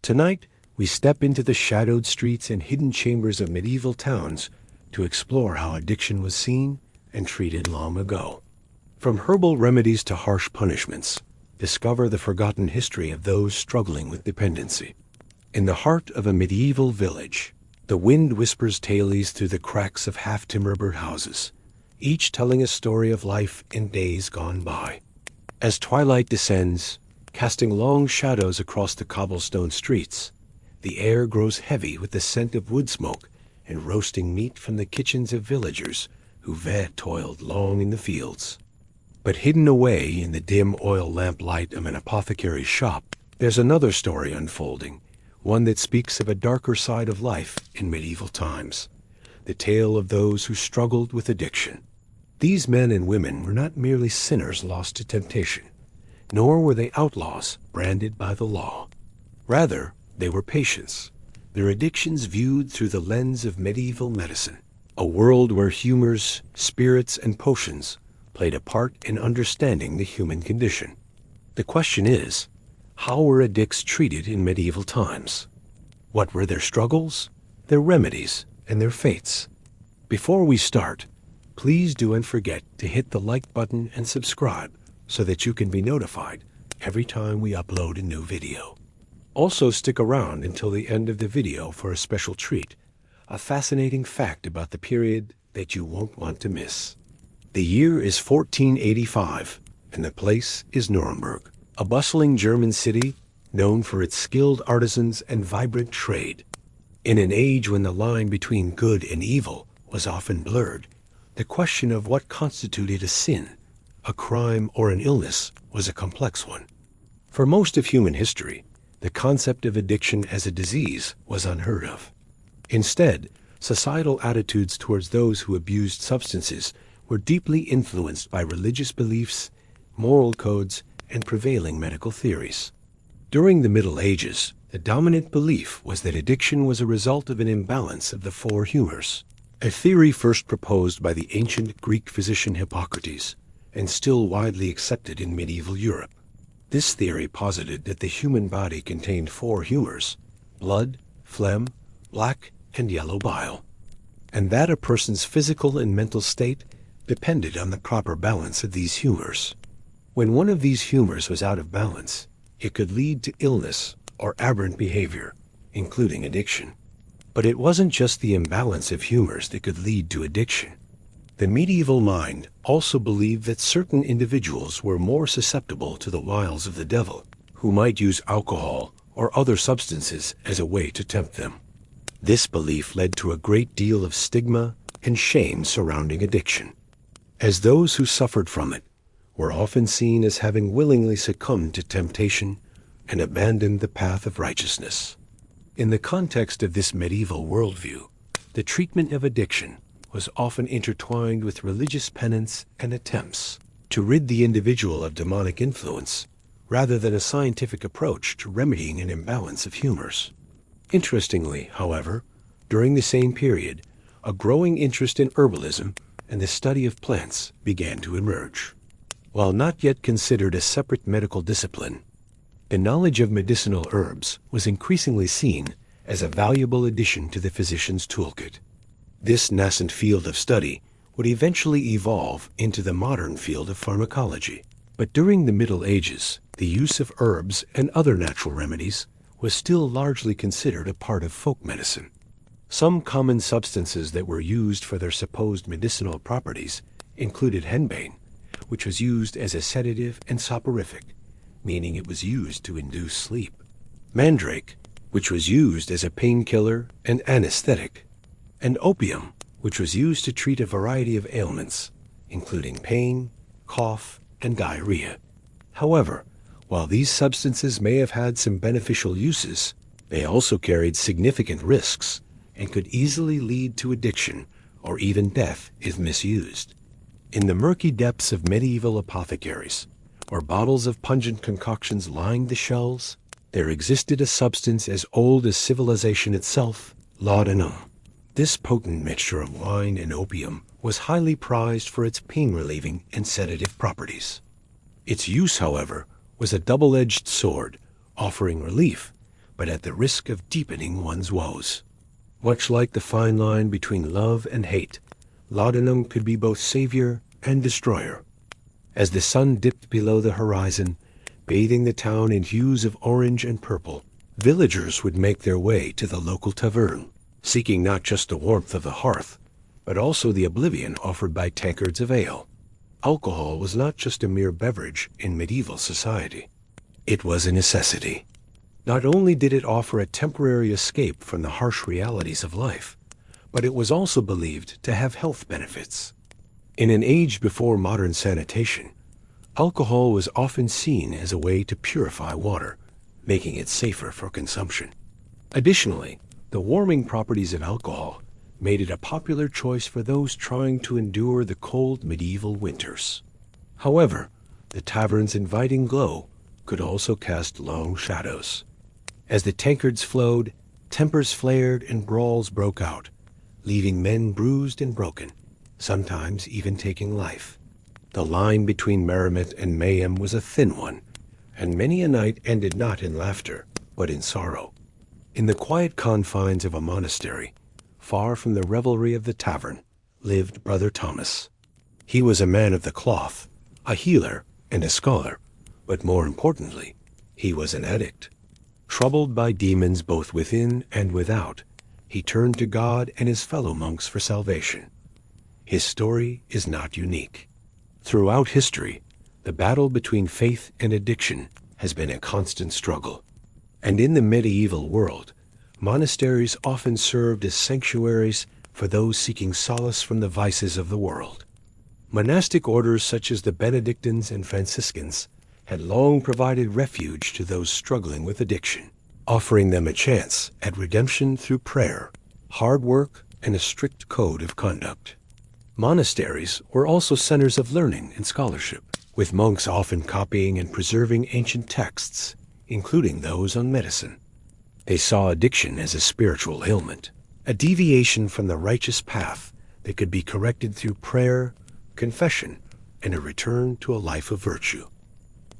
Tonight, we step into the shadowed streets and hidden chambers of medieval towns to explore how addiction was seen and treated long ago. From herbal remedies to harsh punishments, discover the forgotten history of those struggling with dependency. In the heart of a medieval village, the wind whispers tales through the cracks of half-timbered houses, each telling a story of life in days gone by. As twilight descends, casting long shadows across the cobblestone streets, the air grows heavy with the scent of wood smoke and roasting meat from the kitchens of villagers who toiled long in the fields. But hidden away in the dim oil lamp light of an apothecary's shop, there's another story unfolding, one that speaks of a darker side of life in medieval times, the tale of those who struggled with addiction. These men and women were not merely sinners lost to temptation, nor were they outlaws branded by the law. Rather, they were patients, their addictions viewed through the lens of medieval medicine, a world where humors, spirits, and potions played a part in understanding the human condition. The question is, how were addicts treated in medieval times? What were their struggles, their remedies, and their fates? Before we start, please don't forget to hit the like button and subscribe so that you can be notified every time we upload a new video. Also stick around until the end of the video for a special treat, a fascinating fact about the period that you won't want to miss. The year is 1485, and the place is Nuremberg, a bustling German city known for its skilled artisans and vibrant trade. In an age when the line between good and evil was often blurred, the question of what constituted a sin, a crime, or an illness was a complex one. For most of human history, the concept of addiction as a disease was unheard of. Instead, societal attitudes towards those who abused substances were deeply influenced by religious beliefs, moral codes, and prevailing medical theories. During the Middle Ages, the dominant belief was that addiction was a result of an imbalance of the four humors, a theory first proposed by the ancient Greek physician Hippocrates and still widely accepted in medieval Europe. This theory posited that the human body contained four humors: blood, phlegm, black, and yellow bile, and that a person's physical and mental state depended on the proper balance of these humors. When one of these humors was out of balance, it could lead to illness or aberrant behavior, including addiction. But it wasn't just the imbalance of humors that could lead to addiction. The medieval mind also believed that certain individuals were more susceptible to the wiles of the devil, who might use alcohol or other substances as a way to tempt them. This belief led to a great deal of stigma and shame surrounding addiction, as those who suffered from it were often seen as having willingly succumbed to temptation and abandoned the path of righteousness. In the context of this medieval worldview, the treatment of addiction was often intertwined with religious penance and attempts to rid the individual of demonic influence, rather than a scientific approach to remedying an imbalance of humors. Interestingly, however, during the same period, a growing interest in herbalism and the study of plants began to emerge. While not yet considered a separate medical discipline, the knowledge of medicinal herbs was increasingly seen as a valuable addition to the physician's toolkit. This nascent field of study would eventually evolve into the modern field of pharmacology. But during the Middle Ages, the use of herbs and other natural remedies was still largely considered a part of folk medicine. Some common substances that were used for their supposed medicinal properties included henbane, which was used as a sedative and soporific, meaning it was used to induce sleep; mandrake, which was used as a painkiller and anesthetic; and opium, which was used to treat a variety of ailments, including pain, cough, and diarrhea. However, while these substances may have had some beneficial uses, they also carried significant risks and could easily lead to addiction or even death if misused. In the murky depths of medieval apothecaries, or bottles of pungent concoctions lined the shelves, there existed a substance as old as civilization itself, laudanum. This potent mixture of wine and opium was highly prized for its pain-relieving and sedative properties. Its use, however, was a double-edged sword, offering relief, but at the risk of deepening one's woes. Much like the fine line between love and hate, laudanum could be both savior and destroyer. As the sun dipped below the horizon, bathing the town in hues of orange and purple, villagers would make their way to the local tavern, seeking not just the warmth of the hearth, but also the oblivion offered by tankards of ale. Alcohol was not just a mere beverage in medieval society. It was a necessity. Not only did it offer a temporary escape from the harsh realities of life, but it was also believed to have health benefits. In an age before modern sanitation, alcohol was often seen as a way to purify water, making it safer for consumption. Additionally, the warming properties of alcohol made it a popular choice for those trying to endure the cold medieval winters. However, the tavern's inviting glow could also cast long shadows. As the tankards flowed, tempers flared and brawls broke out, leaving men bruised and broken, sometimes even taking life. The line between merriment and mayhem was a thin one, and many a night ended not in laughter, but in sorrow. In the quiet confines of a monastery, far from the revelry of the tavern, lived Brother Thomas. He was a man of the cloth, a healer and a scholar, but more importantly, he was an addict. Troubled by demons both within and without, he turned to God and his fellow monks for salvation. His story is not unique. Throughout history, the battle between faith and addiction has been a constant struggle. And in the medieval world, monasteries often served as sanctuaries for those seeking solace from the vices of the world. Monastic orders such as the Benedictines and Franciscans had long provided refuge to those struggling with addiction, offering them a chance at redemption through prayer, hard work, and a strict code of conduct. Monasteries were also centers of learning and scholarship, with monks often copying and preserving ancient texts, including those on medicine. They saw addiction as a spiritual ailment, a deviation from the righteous path that could be corrected through prayer, confession, and a return to a life of virtue.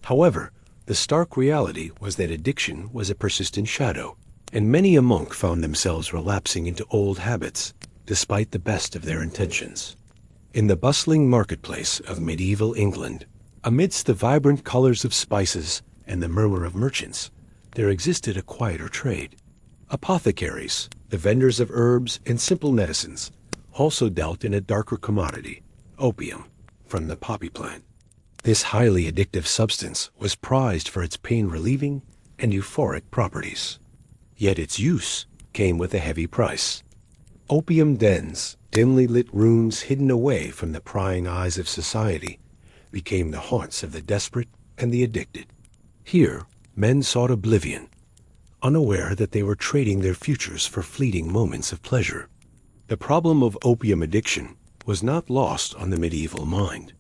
However, the stark reality was that addiction was a persistent shadow, and many a monk found themselves relapsing into old habits, despite the best of their intentions. In the bustling marketplace of medieval England, amidst the vibrant colors of spices and the murmur of merchants, there existed a quieter trade. Apothecaries, the vendors of herbs and simple medicines, also dealt in a darker commodity, opium, from the poppy plant. This highly addictive substance was prized for its pain-relieving and euphoric properties. Yet its use came with a heavy price. Opium dens, dimly lit rooms hidden away from the prying eyes of society, became the haunts of the desperate and the addicted. Here, men sought oblivion, unaware that they were trading their futures for fleeting moments of pleasure. The problem of opium addiction was not lost on the medieval mind.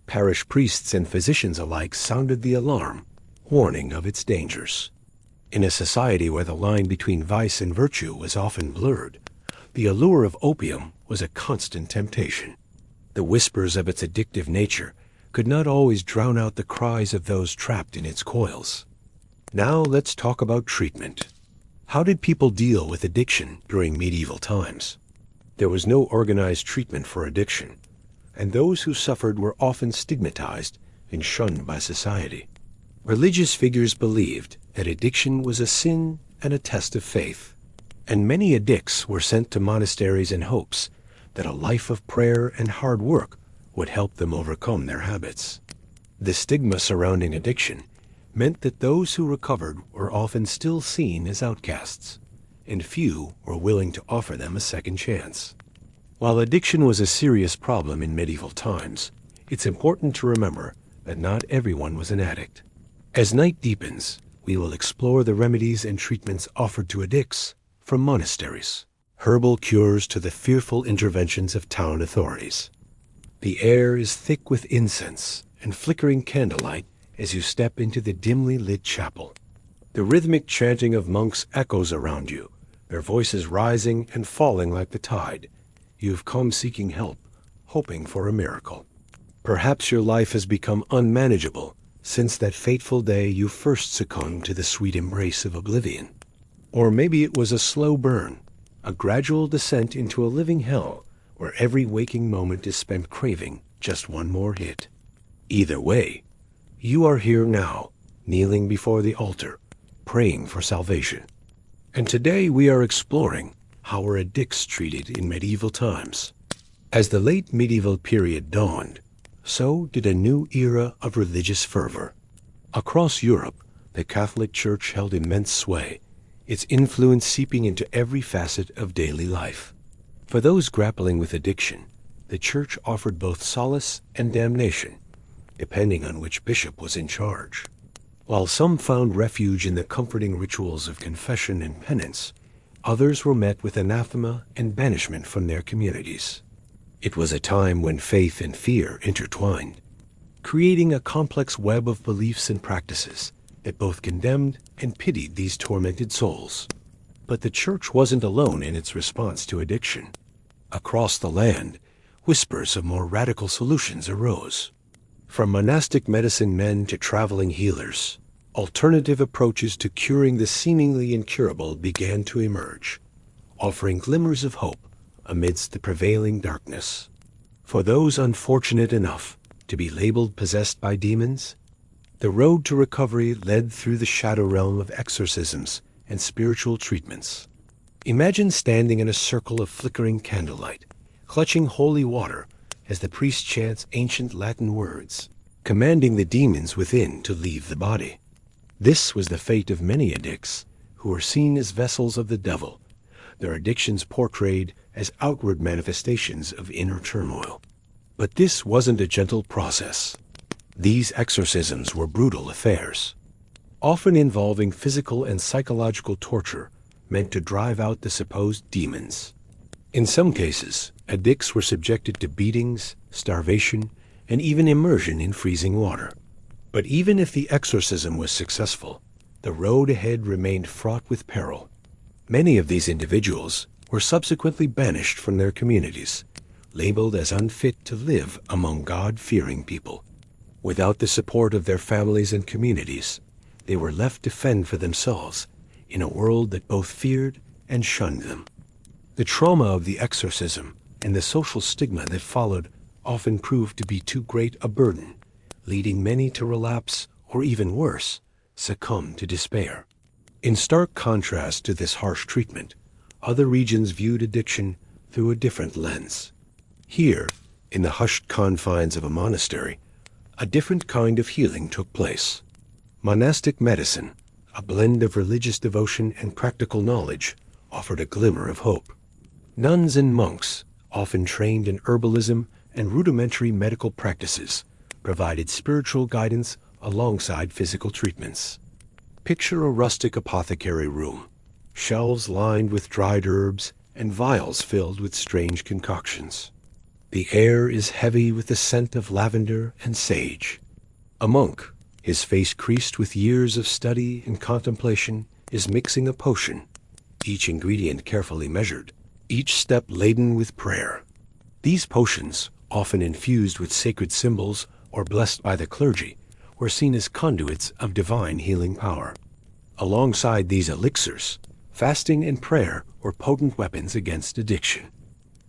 Parish priests and physicians alike sounded the alarm, warning of its dangers. In a society where the line between vice and virtue was often blurred, the allure of opium was a constant temptation. The whispers of its addictive nature could not always drown out the cries of those trapped in its coils. Now let's talk about treatment. How did people deal with addiction during medieval times? There was no organized treatment for addiction, and those who suffered were often stigmatized and shunned by society. Religious figures believed that addiction was a sin and a test of faith, and many addicts were sent to monasteries in hopes that a life of prayer and hard work would help them overcome their habits. The stigma surrounding addiction meant that those who recovered were often still seen as outcasts, and few were willing to offer them a second chance. While addiction was a serious problem in medieval times, it's important to remember that not everyone was an addict. As night deepens, we will explore the remedies and treatments offered to addicts from monasteries, herbal cures to the fearful interventions of town authorities. The air is thick with incense and flickering candlelight as you step into the dimly lit chapel. The rhythmic chanting of monks echoes around you, their voices rising and falling like the tide. You've come seeking help, hoping for a miracle. Perhaps your life has become unmanageable since that fateful day you first succumbed to the sweet embrace of oblivion. Or maybe it was a slow burn, a gradual descent into a living hell where every waking moment is spent craving just one more hit. Either way, you are here now, kneeling before the altar, praying for salvation. And today we are exploring how were addicts treated in medieval times. As the late medieval period dawned, so did a new era of religious fervor. Across Europe, the Catholic Church held immense sway, its influence seeping into every facet of daily life. For those grappling with addiction, the Church offered both solace and damnation, depending on which bishop was in charge. While some found refuge in the comforting rituals of confession and penance, others were met with anathema and banishment from their communities. It was a time when faith and fear intertwined, creating a complex web of beliefs and practices that both condemned and pitied these tormented souls. But the Church wasn't alone in its response to addiction. Across the land, whispers of more radical solutions arose. From monastic medicine men to traveling healers, alternative approaches to curing the seemingly incurable began to emerge, offering glimmers of hope amidst the prevailing darkness. For those unfortunate enough to be labeled possessed by demons, the road to recovery led through the shadow realm of exorcisms and spiritual treatments. Imagine standing in a circle of flickering candlelight, clutching holy water as the priest chants ancient Latin words, commanding the demons within to leave the body. This was the fate of many addicts who were seen as vessels of the devil, their addictions portrayed as outward manifestations of inner turmoil. But this wasn't a gentle process. These exorcisms were brutal affairs, often involving physical and psychological torture meant to drive out the supposed demons. In some cases, addicts were subjected to beatings, starvation, and even immersion in freezing water. But even if the exorcism was successful, the road ahead remained fraught with peril. Many of these individuals were subsequently banished from their communities, labeled as unfit to live among God-fearing people. Without the support of their families and communities, they were left to fend for themselves in a world that both feared and shunned them. The trauma of the exorcism and the social stigma that followed often proved to be too great a burden, leading many to relapse or, even worse, succumb to despair. In stark contrast to this harsh treatment, other regions viewed addiction through a different lens. Here, in the hushed confines of a monastery, a different kind of healing took place. Monastic medicine, a blend of religious devotion and practical knowledge, offered a glimmer of hope. Nuns and monks, often trained in herbalism and rudimentary medical practices, provided spiritual guidance alongside physical treatments. Picture a rustic apothecary room, shelves lined with dried herbs and vials filled with strange concoctions. The air is heavy with the scent of lavender and sage. A monk, his face creased with years of study and contemplation, is mixing a potion, each ingredient carefully measured, each step laden with prayer. These potions, often infused with sacred symbols or blessed by the clergy, were seen as conduits of divine healing power. Alongside these elixirs, fasting and prayer were potent weapons against addiction.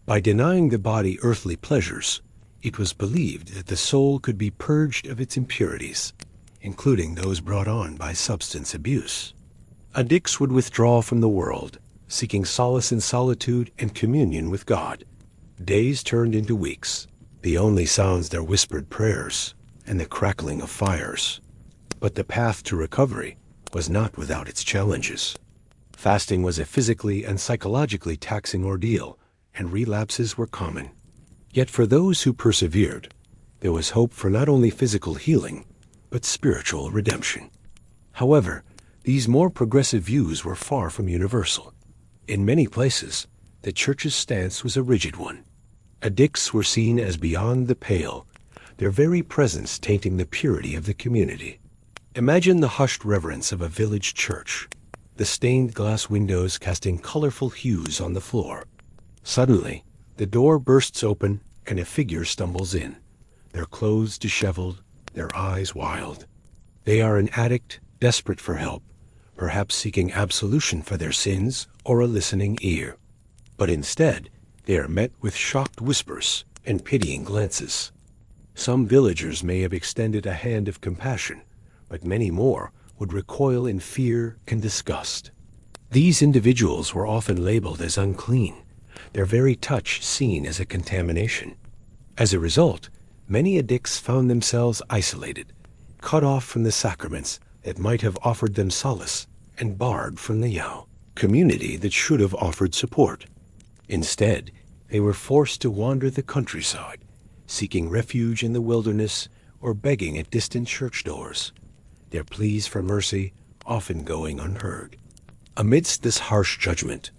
By denying the body earthly pleasures, it was believed that the soul could be purged of its impurities, including those brought on by substance abuse. Addicts would withdraw from the world, seeking solace in solitude and communion with God. Days turned into weeks, the only sounds their whispered prayers and the crackling of fires. But the path to recovery was not without its challenges. Fasting was a physically and psychologically taxing ordeal, and relapses were common. Yet for those who persevered, there was hope for not only physical healing, but spiritual redemption. However, these more progressive views were far from universal. In many places, the Church's stance was a rigid one. Addicts were seen as beyond the pale, their very presence tainting the purity of the community. Imagine the hushed reverence of a village church, the stained glass windows casting colorful hues on the floor. Suddenly, the door bursts open and a figure stumbles in, their clothes disheveled, their eyes wild. They are an addict, desperate for help, perhaps seeking absolution for their sins or a listening ear. But instead, they are met with shocked whispers and pitying glances. Some villagers may have extended a hand of compassion, but many more would recoil in fear and disgust. These individuals were often labeled as unclean, their very touch seen as a contamination. As a result, many addicts found themselves isolated, cut off from the sacraments that might have offered them solace, and barred from the community that should have offered support. Instead, they were forced to wander the countryside, seeking refuge in the wilderness or begging at distant church doors, their pleas for mercy often going unheard. Amidst this harsh judgment,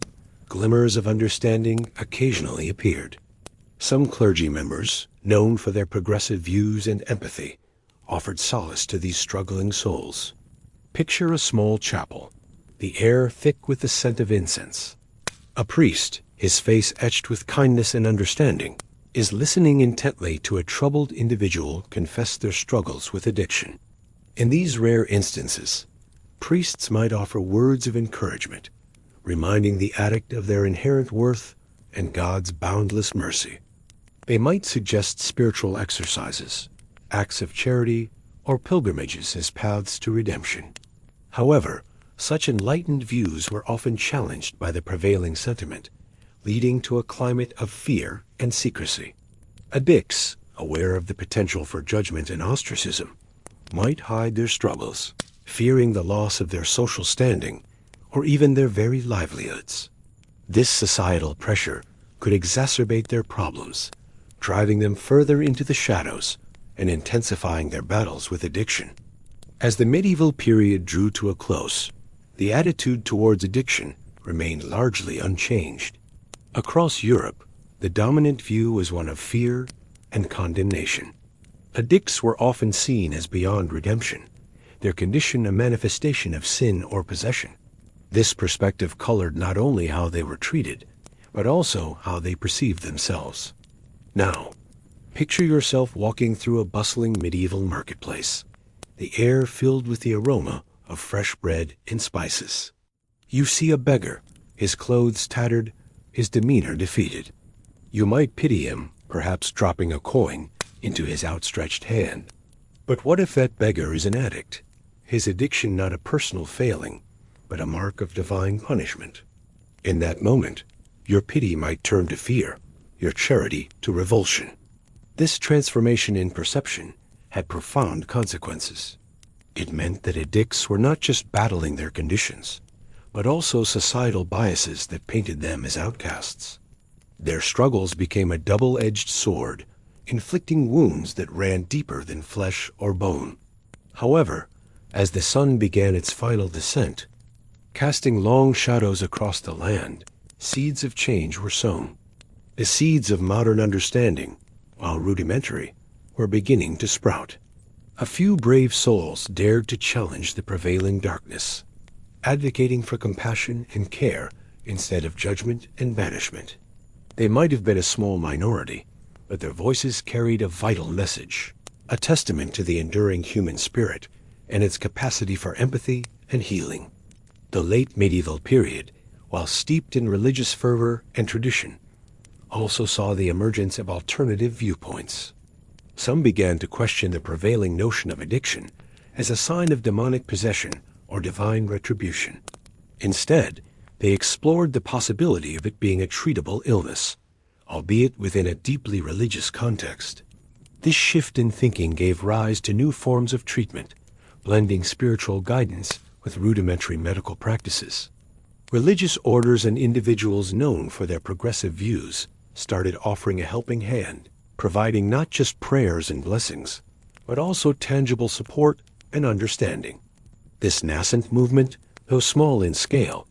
glimmers of understanding occasionally appeared. Some clergy members, known for their progressive views and empathy, offered solace to these struggling souls. Picture a small chapel, the air thick with the scent of incense. A priest, his face etched with kindness and understanding, is listening intently to a troubled individual confess their struggles with addiction. In these rare instances, priests might offer words of encouragement, reminding the addict of their inherent worth and God's boundless mercy. They might suggest spiritual exercises, acts of charity, or pilgrimages as paths to redemption. However, such enlightened views were often challenged by the prevailing sentiment, leading to a climate of fear and secrecy. Addicts, aware of the potential for judgment and ostracism, might hide their struggles, fearing the loss of their social standing or even their very livelihoods. This societal pressure could exacerbate their problems, driving them further into the shadows and intensifying their battles with addiction. As the medieval period drew to a close, the attitude towards addiction remained largely unchanged. Across Europe, the dominant view was one of fear and condemnation. Addicts were often seen as beyond redemption, their condition a manifestation of sin or possession. This perspective colored not only how they were treated, but also how they perceived themselves. Now, picture yourself walking through a bustling medieval marketplace, the air filled with the aroma of fresh bread and spices. You see a beggar, his clothes tattered, his demeanor defeated. You might pity him, perhaps dropping a coin into his outstretched hand. But what if that beggar is an addict, his addiction not a personal failing, but a mark of divine punishment? In that moment, your pity might turn to fear, your charity to revulsion. This transformation in perception had profound consequences. It meant that addicts were not just battling their conditions, but also societal biases that painted them as outcasts. Their struggles became a double-edged sword, inflicting wounds that ran deeper than flesh or bone. However, as the sun began its final descent, casting long shadows across the land, seeds of change were sown. The seeds of modern understanding, while rudimentary, were beginning to sprout. A few brave souls dared to challenge the prevailing darkness, advocating for compassion and care instead of judgment and banishment. They might have been a small minority, but their voices carried a vital message, a testament to the enduring human spirit and its capacity for empathy and healing. The late medieval period, while steeped in religious fervor and tradition, also saw the emergence of alternative viewpoints. Some began to question the prevailing notion of addiction as a sign of demonic possession or divine retribution. Instead, they explored the possibility of it being a treatable illness, albeit within a deeply religious context. This shift in thinking gave rise to new forms of treatment, blending spiritual guidance with rudimentary medical practices. Religious orders and individuals known for their progressive views started offering a helping hand, providing not just prayers and blessings, but also tangible support and understanding. This nascent movement, though small in scale,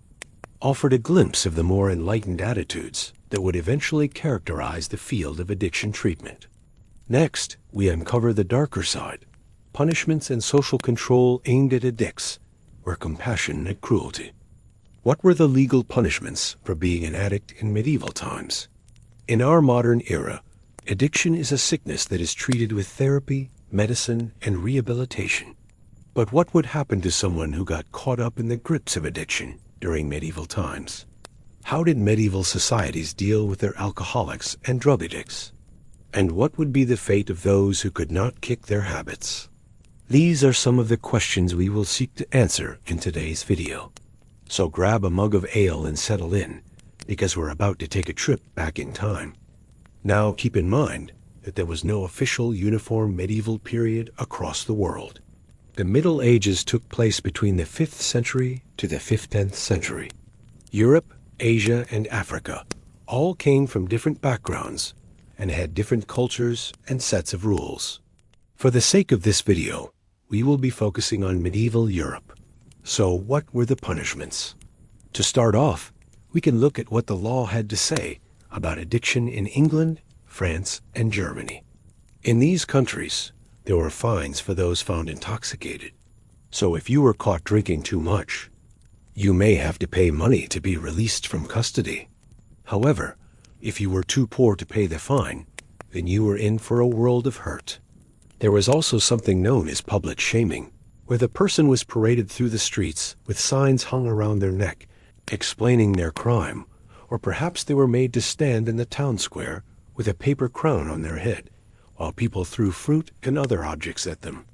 offered a glimpse of the more enlightened attitudes that would eventually characterize the field of addiction treatment. Next, we uncover the darker side, punishments and social control aimed at addicts, where compassion met cruelty. What were the legal punishments for being an addict in medieval times? In our modern era, addiction is a sickness that is treated with therapy, medicine, and rehabilitation. But what would happen to someone who got caught up in the grips of addiction during medieval times? How did medieval societies deal with their alcoholics and drug addicts? And what would be the fate of those who could not kick their habits? These are some of the questions we will seek to answer in today's video. So grab a mug of ale and settle in, because we're about to take a trip back in time. Now keep in mind that there was no official uniform medieval period across the world. The Middle Ages took place between the 5th century to the 15th century. Europe, Asia, and Africa all came from different backgrounds and had different cultures and sets of rules. For the sake of this video, we will be focusing on medieval Europe. So what were the punishments? To start off, we can look at what the law had to say about addiction in England, France, and Germany. In these countries, there were fines for those found intoxicated. So if you were caught drinking too much, you may have to pay money to be released from custody. However, if you were too poor to pay the fine, then you were in for a world of hurt. There was also something known as public shaming, where the person was paraded through the streets with signs hung around their neck, explaining their crime, or perhaps they were made to stand in the town square with a paper crown on their head, while people threw fruit and other objects at them.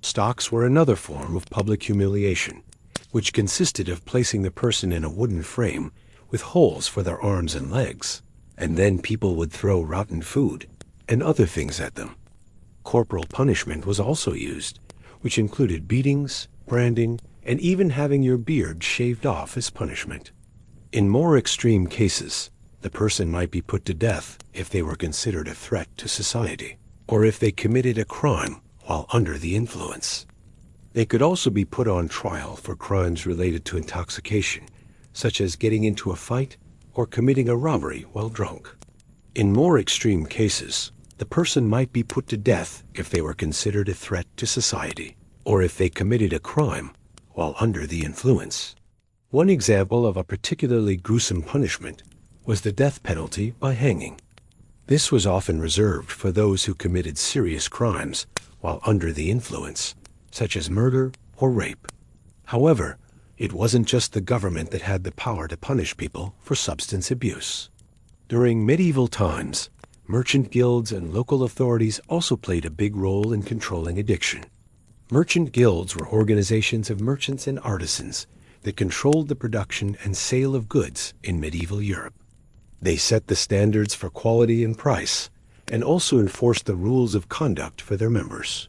Stocks were another form of public humiliation, which consisted of placing the person in a wooden frame with holes for their arms and legs, and then people would throw rotten food and other things at them. Corporal punishment was also used, which included beatings, branding, and even having your beard shaved off as punishment. In more extreme cases, the person might be put to death if they were considered a threat to society, or if they committed a crime while under the influence. They could also be put on trial for crimes related to intoxication, such as getting into a fight or committing a robbery while drunk. In more extreme cases, the person might be put to death if they were considered a threat to society, or if they committed a crime while under the influence. One example of a particularly gruesome punishment was the death penalty by hanging. This was often reserved for those who committed serious crimes while under the influence, such as murder or rape. However, it wasn't just the government that had the power to punish people for substance abuse. During medieval times, merchant guilds and local authorities also played a big role in controlling addiction. Merchant guilds were organizations of merchants and artisans that controlled the production and sale of goods in medieval Europe. They set the standards for quality and price, and also enforced the rules of conduct for their members.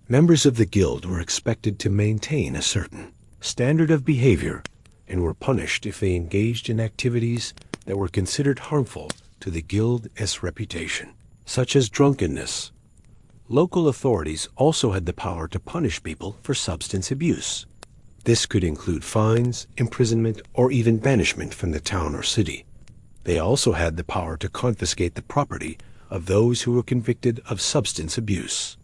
Members of the guild were expected to maintain a certain standard of behavior and were punished if they engaged in activities that were considered harmful to the guild's reputation, such as drunkenness. Local authorities also had the power to punish people for substance abuse. This could include fines, imprisonment, or even banishment from the town or city. They also had the power to confiscate the property of those who were convicted of substance abuse.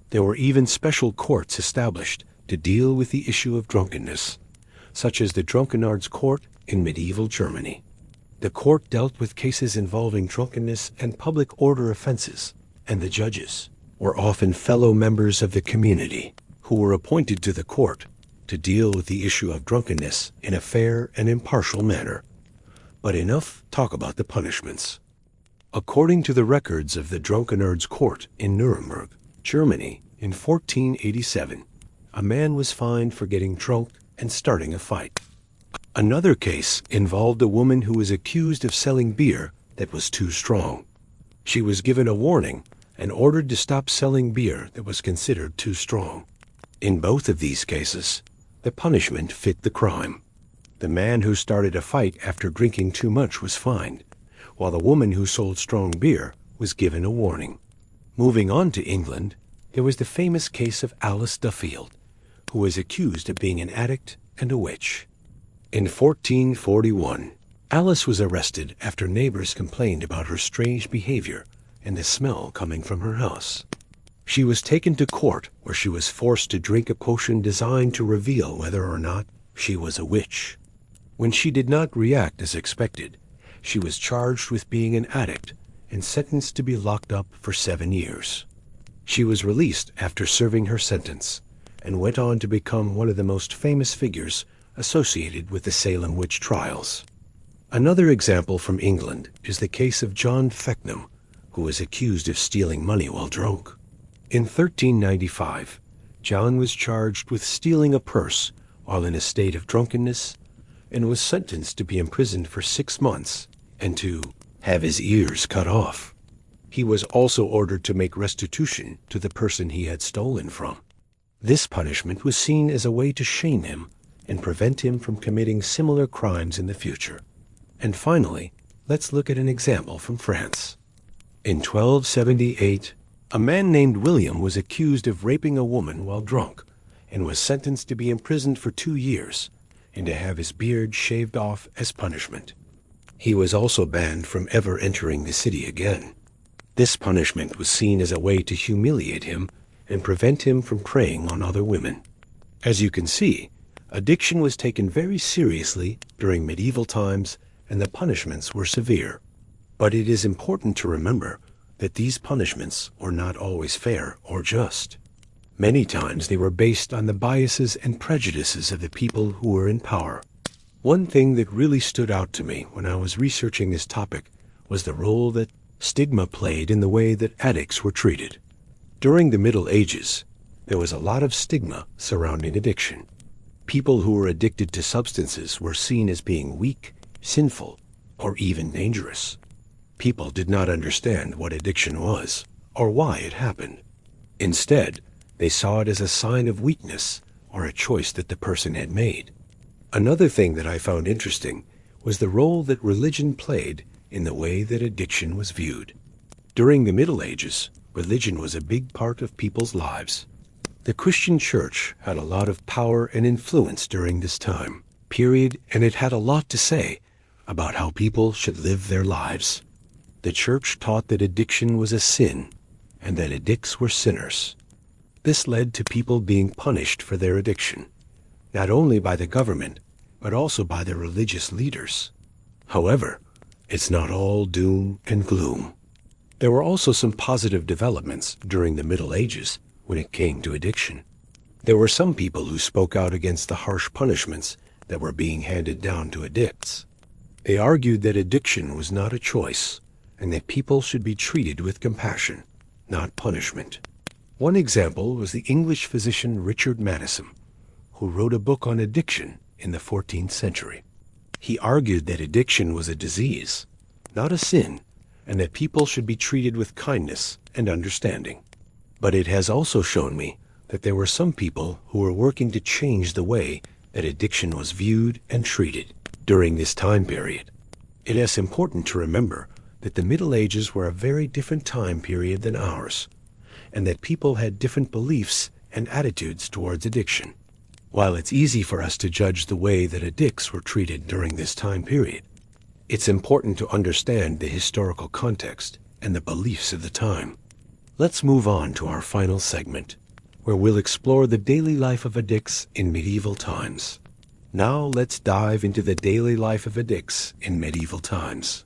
There were even special courts established to deal with the issue of drunkenness, such as the Drunkennard's Court in medieval Germany. The court dealt with cases involving drunkenness and public order offenses, and the judges were often fellow members of the community who were appointed to the court to deal with the issue of drunkenness in a fair and impartial manner. But enough talk about the punishments. According to the records of the Drunkennard's Court in Nuremberg, Germany, in 1487, a man was fined for getting drunk and starting a fight. Another case involved a woman who was accused of selling beer that was too strong. She was given a warning and ordered to stop selling beer that was considered too strong. In both of these cases, the punishment fit the crime. The man who started a fight after drinking too much was fined, while the woman who sold strong beer was given a warning. Moving on to England, there was the famous case of Alice Duffield, who was accused of being an addict and a witch. In 1441, Alice was arrested after neighbors complained about her strange behavior and the smell coming from her house. She was taken to court, where she was forced to drink a potion designed to reveal whether or not she was a witch. When she did not react as expected, she was charged with being an addict and sentenced to be locked up for 7 years. She was released after serving her sentence, and went on to become one of the most famous figures associated with the Salem witch trials. Another example from England is the case of John Feckenham, who was accused of stealing money while drunk. In 1395, John was charged with stealing a purse while in a state of drunkenness and was sentenced to be imprisoned for 6 months and to have his ears cut off. He was also ordered to make restitution to the person he had stolen from. This punishment was seen as a way to shame him and prevent him from committing similar crimes in the future. And finally, let's look at an example from France. In 1278, a man named William was accused of raping a woman while drunk and was sentenced to be imprisoned for 2 years and to have his beard shaved off as punishment. He was also banned from ever entering the city again. This punishment was seen as a way to humiliate him and prevent him from preying on other women. As you can see, addiction was taken very seriously during medieval times, and the punishments were severe. But it is important to remember that these punishments were not always fair or just. Many times they were based on the biases and prejudices of the people who were in power. One thing that really stood out to me when I was researching this topic was the role that stigma played in the way that addicts were treated. During the Middle Ages, there was a lot of stigma surrounding addiction. People who were addicted to substances were seen as being weak, sinful, or even dangerous. People did not understand what addiction was or why it happened. Instead, they saw it as a sign of weakness or a choice that the person had made. Another thing that I found interesting was the role that religion played in the way that addiction was viewed. During the Middle Ages, religion was a big part of people's lives. The Christian church had a lot of power and influence during this time period, and it had a lot to say about how people should live their lives. The church taught that addiction was a sin and that addicts were sinners. This led to people being punished for their addiction, not only by the government, but also by their religious leaders. However, it's not all doom and gloom. There were also some positive developments during the Middle Ages when it came to addiction. There were some people who spoke out against the harsh punishments that were being handed down to addicts. They argued that addiction was not a choice and that people should be treated with compassion, not punishment. One example was the English physician Richard Madison, who wrote a book on addiction in the 14th century. He argued that addiction was a disease, not a sin, and that people should be treated with kindness and understanding. But it has also shown me that there were some people who were working to change the way that addiction was viewed and treated during this time period. It is important to remember that the Middle Ages were a very different time period than ours, and that people had different beliefs and attitudes towards addiction. While it's easy for us to judge the way that addicts were treated during this time period, it's important to understand the historical context and the beliefs of the time. Let's move on to our final segment, where we'll explore the daily life of addicts in medieval times. Now let's dive into the daily life of addicts in medieval times.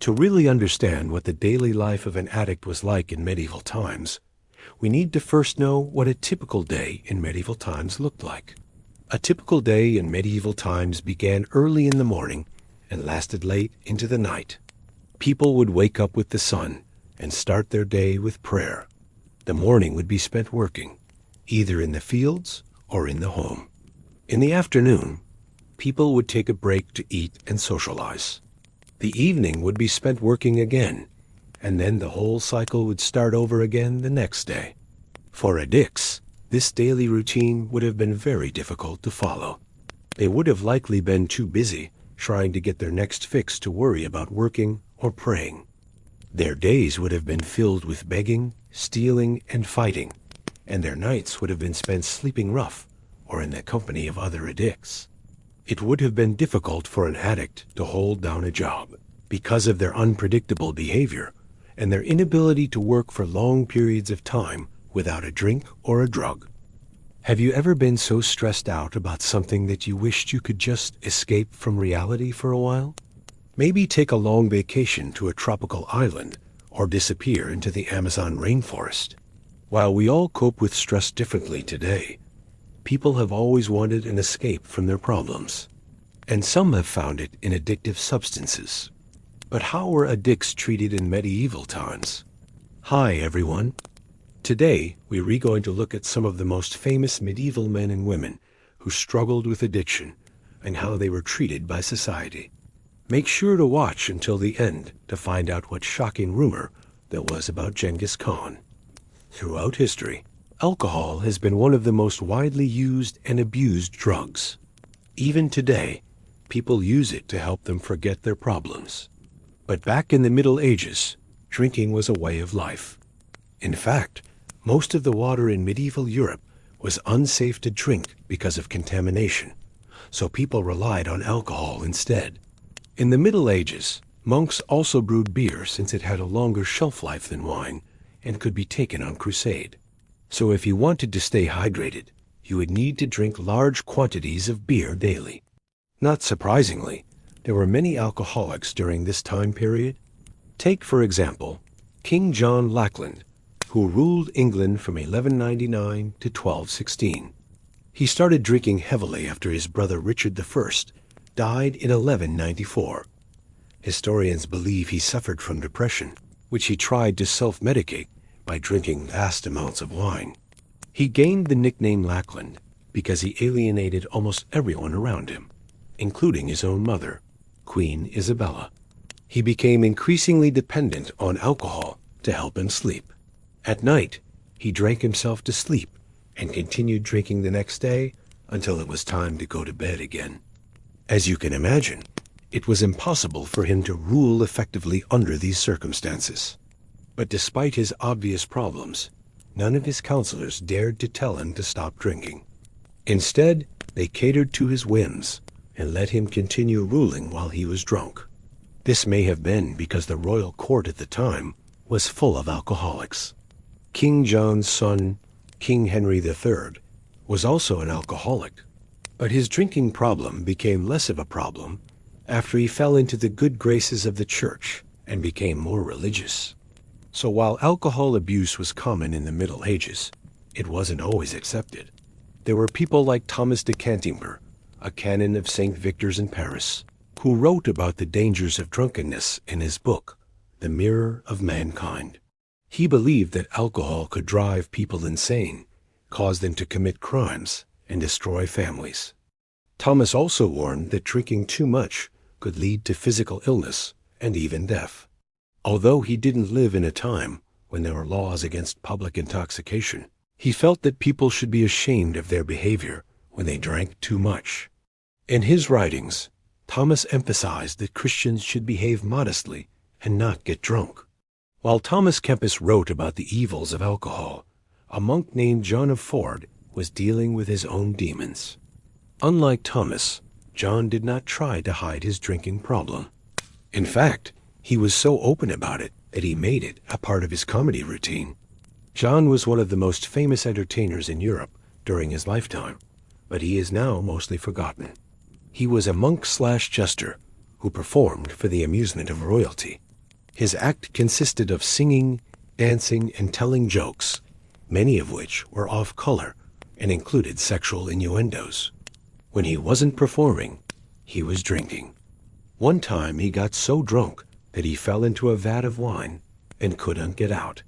To really understand what the daily life of an addict was like in medieval times, we need to first know what a typical day in medieval times looked like. A typical day in medieval times began early in the morning and lasted late into the night. People would wake up with the sun and start their day with prayer. The morning would be spent working, either in the fields or in the home. In the afternoon, people would take a break to eat and socialize. The evening would be spent working again, and then the whole cycle would start over again the next day. For addicts, this daily routine would have been very difficult to follow. They would have likely been too busy trying to get their next fix to worry about working or praying. Their days would have been filled with begging, stealing, and fighting, and their nights would have been spent sleeping rough or in the company of other addicts. It would have been difficult for an addict to hold down a job because of their unpredictable behavior and their inability to work for long periods of time without a drink or a drug. Have you ever been so stressed out about something that you wished you could just escape from reality for a while? Maybe take a long vacation to a tropical island or disappear into the Amazon rainforest. While we all cope with stress differently today, People have always wanted an escape from their problems, and some have found it in addictive substances. But how were addicts treated in medieval times? Hi everyone. Today, we're going to look at some of the most famous medieval men and women who struggled with addiction and how they were treated by society. Make sure to watch until the end to find out what shocking rumor there was about Genghis Khan. Throughout history, alcohol has been one of the most widely used and abused drugs. Even today, people use it to help them forget their problems. But back in the Middle Ages, drinking was a way of life. In fact, most of the water in medieval Europe was unsafe to drink because of contamination, so people relied on alcohol instead. In the Middle Ages, monks also brewed beer since it had a longer shelf life than wine and could be taken on crusade. So if you wanted to stay hydrated, you would need to drink large quantities of beer daily. Not surprisingly, there were many alcoholics during this time period. Take, for example, King John Lackland, who ruled England from 1199 to 1216. He started drinking heavily after his brother Richard I died in 1194. Historians believe he suffered from depression, which he tried to self-medicate by drinking vast amounts of wine. He gained the nickname Lackland because he alienated almost everyone around him, including his own mother, Queen Isabella. He became increasingly dependent on alcohol to help him sleep. At night, he drank himself to sleep and continued drinking the next day until it was time to go to bed again. As you can imagine, it was impossible for him to rule effectively under these circumstances. But despite his obvious problems, none of his counselors dared to tell him to stop drinking. Instead, they catered to his whims and let him continue ruling while he was drunk. This may have been because the royal court at the time was full of alcoholics. King John's son, King Henry III, was also an alcoholic. But his drinking problem became less of a problem after he fell into the good graces of the church and became more religious. So while alcohol abuse was common in the Middle Ages, it wasn't always accepted. There were people like Thomas de Cantimper, a canon of St. Victor's in Paris, who wrote about the dangers of drunkenness in his book, The Mirror of Mankind. He believed that alcohol could drive people insane, cause them to commit crimes, and destroy families. Thomas also warned that drinking too much could lead to physical illness and even death. Although he didn't live in a time when there were laws against public intoxication, he felt that people should be ashamed of their behavior when they drank too much. In his writings, Thomas emphasized that Christians should behave modestly and not get drunk. While Thomas Kempis wrote about the evils of alcohol, a monk named John of Ford was dealing with his own demons. Unlike Thomas, John did not try to hide his drinking problem. In fact, he was so open about it that he made it a part of his comedy routine. John was one of the most famous entertainers in Europe during his lifetime, but he is now mostly forgotten. He was a monk/jester who performed for the amusement of royalty. His act consisted of singing, dancing, and telling jokes, many of which were off-color and included sexual innuendos. When he wasn't performing, he was drinking. One time he got so drunk that he fell into a vat of wine and couldn't get out.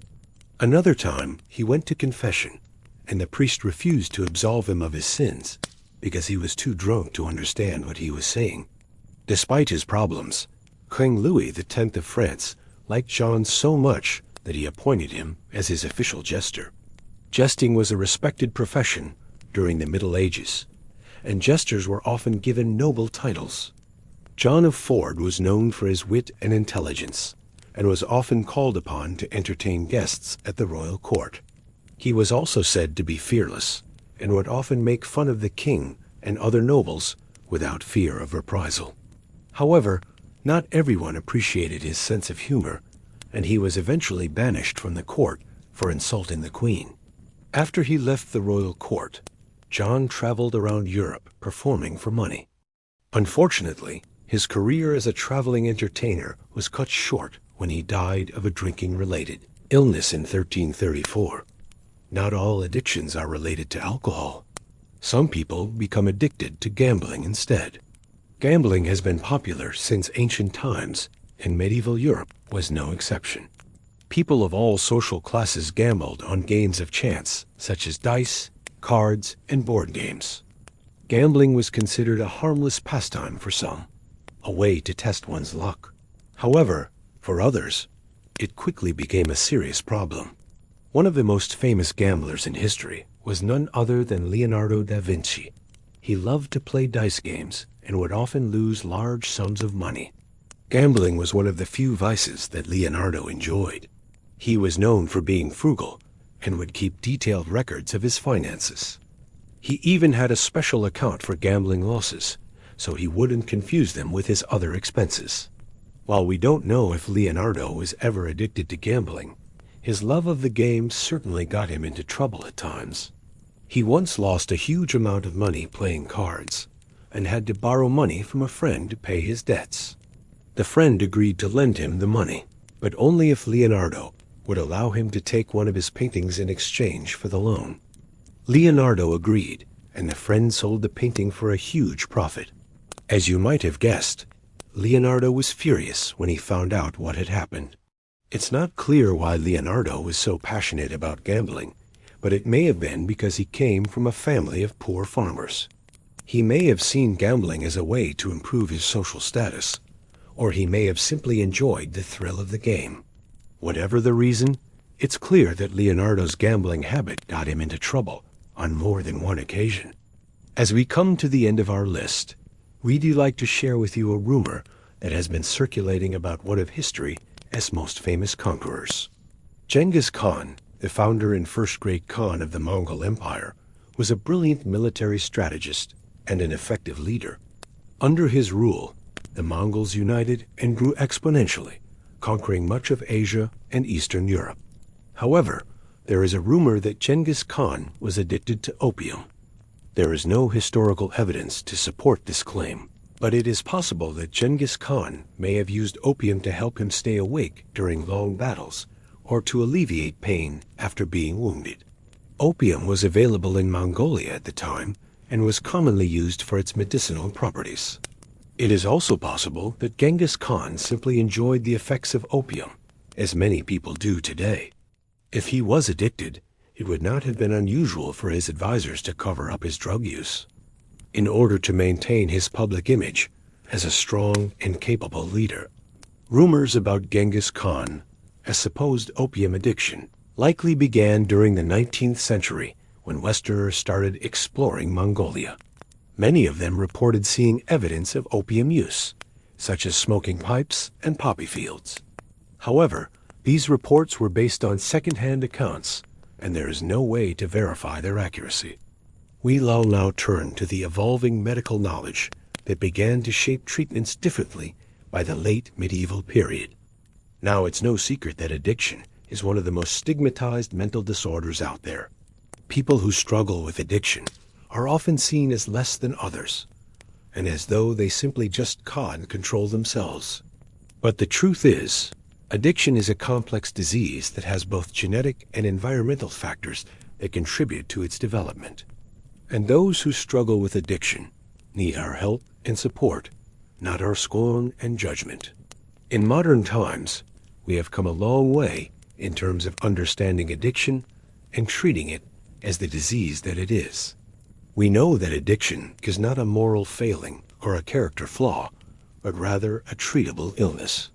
Another time he went to confession, and the priest refused to absolve him of his sins because he was too drunk to understand what he was saying. Despite his problems, King Louis X of France liked John so much that he appointed him as his official jester. Jesting was a respected profession during the Middle Ages, and jesters were often given noble titles. John of Ford was known for his wit and intelligence, and was often called upon to entertain guests at the royal court. He was also said to be fearless, and would often make fun of the king and other nobles without fear of reprisal. However, not everyone appreciated his sense of humor, and he was eventually banished from the court for insulting the queen. After he left the royal court, John traveled around Europe performing for money. Unfortunately, his career as a traveling entertainer was cut short when he died of a drinking-related illness in 1334. Not all addictions are related to alcohol. Some people become addicted to gambling instead. Gambling has been popular since ancient times, and medieval Europe was no exception. People of all social classes gambled on games of chance, such as dice, cards, and board games. Gambling was considered a harmless pastime for some, a way to test one's luck. However, for others, it quickly became a serious problem. One of the most famous gamblers in history was none other than Leonardo da Vinci. He loved to play dice games and would often lose large sums of money. Gambling was one of the few vices that Leonardo enjoyed. He was known for being frugal and would keep detailed records of his finances. He even had a special account for gambling losses, so he wouldn't confuse them with his other expenses. While we don't know if Leonardo was ever addicted to gambling, his love of the game certainly got him into trouble at times. He once lost a huge amount of money playing cards, and had to borrow money from a friend to pay his debts. The friend agreed to lend him the money, but only if Leonardo would allow him to take one of his paintings in exchange for the loan. Leonardo agreed, and the friend sold the painting for a huge profit. As you might have guessed, Leonardo was furious when he found out what had happened. It's not clear why Leonardo was so passionate about gambling, but it may have been because he came from a family of poor farmers. He may have seen gambling as a way to improve his social status, or he may have simply enjoyed the thrill of the game. Whatever the reason, it's clear that Leonardo's gambling habit got him into trouble on more than one occasion. As we come to the end of our list, we'd like to share with you a rumor that has been circulating about one of history's most famous conquerors. Genghis Khan, the founder and first great Khan of the Mongol Empire, was a brilliant military strategist and an effective leader. Under his rule, the Mongols united and grew exponentially, conquering much of Asia and Eastern Europe. However, there is a rumor that Genghis Khan was addicted to opium. There is no historical evidence to support this claim, but it is possible that Genghis Khan may have used opium to help him stay awake during long battles or to alleviate pain after being wounded. Opium was available in Mongolia at the time and was commonly used for its medicinal properties. It is also possible that Genghis Khan simply enjoyed the effects of opium, as many people do today. If he was addicted, it would not have been unusual for his advisors to cover up his drug use, in order to maintain his public image as a strong and capable leader. Rumors about Genghis Khan, a supposed opium addiction, likely began during the 19th century when Westerners started exploring Mongolia. Many of them reported seeing evidence of opium use, such as smoking pipes and poppy fields. However, these reports were based on second-hand accounts, and there is no way to verify their accuracy. We'll now turn to the evolving medical knowledge that began to shape treatments differently by the late medieval period. Now, it's no secret that addiction is one of the most stigmatized mental disorders out there. People who struggle with addiction are often seen as less than others, and as though they simply just can't control themselves. But the truth is, addiction is a complex disease that has both genetic and environmental factors that contribute to its development. And those who struggle with addiction need our help and support, not our scorn and judgment. In modern times, we have come a long way in terms of understanding addiction and treating it as the disease that it is. We know that addiction is not a moral failing or a character flaw, but rather a treatable illness.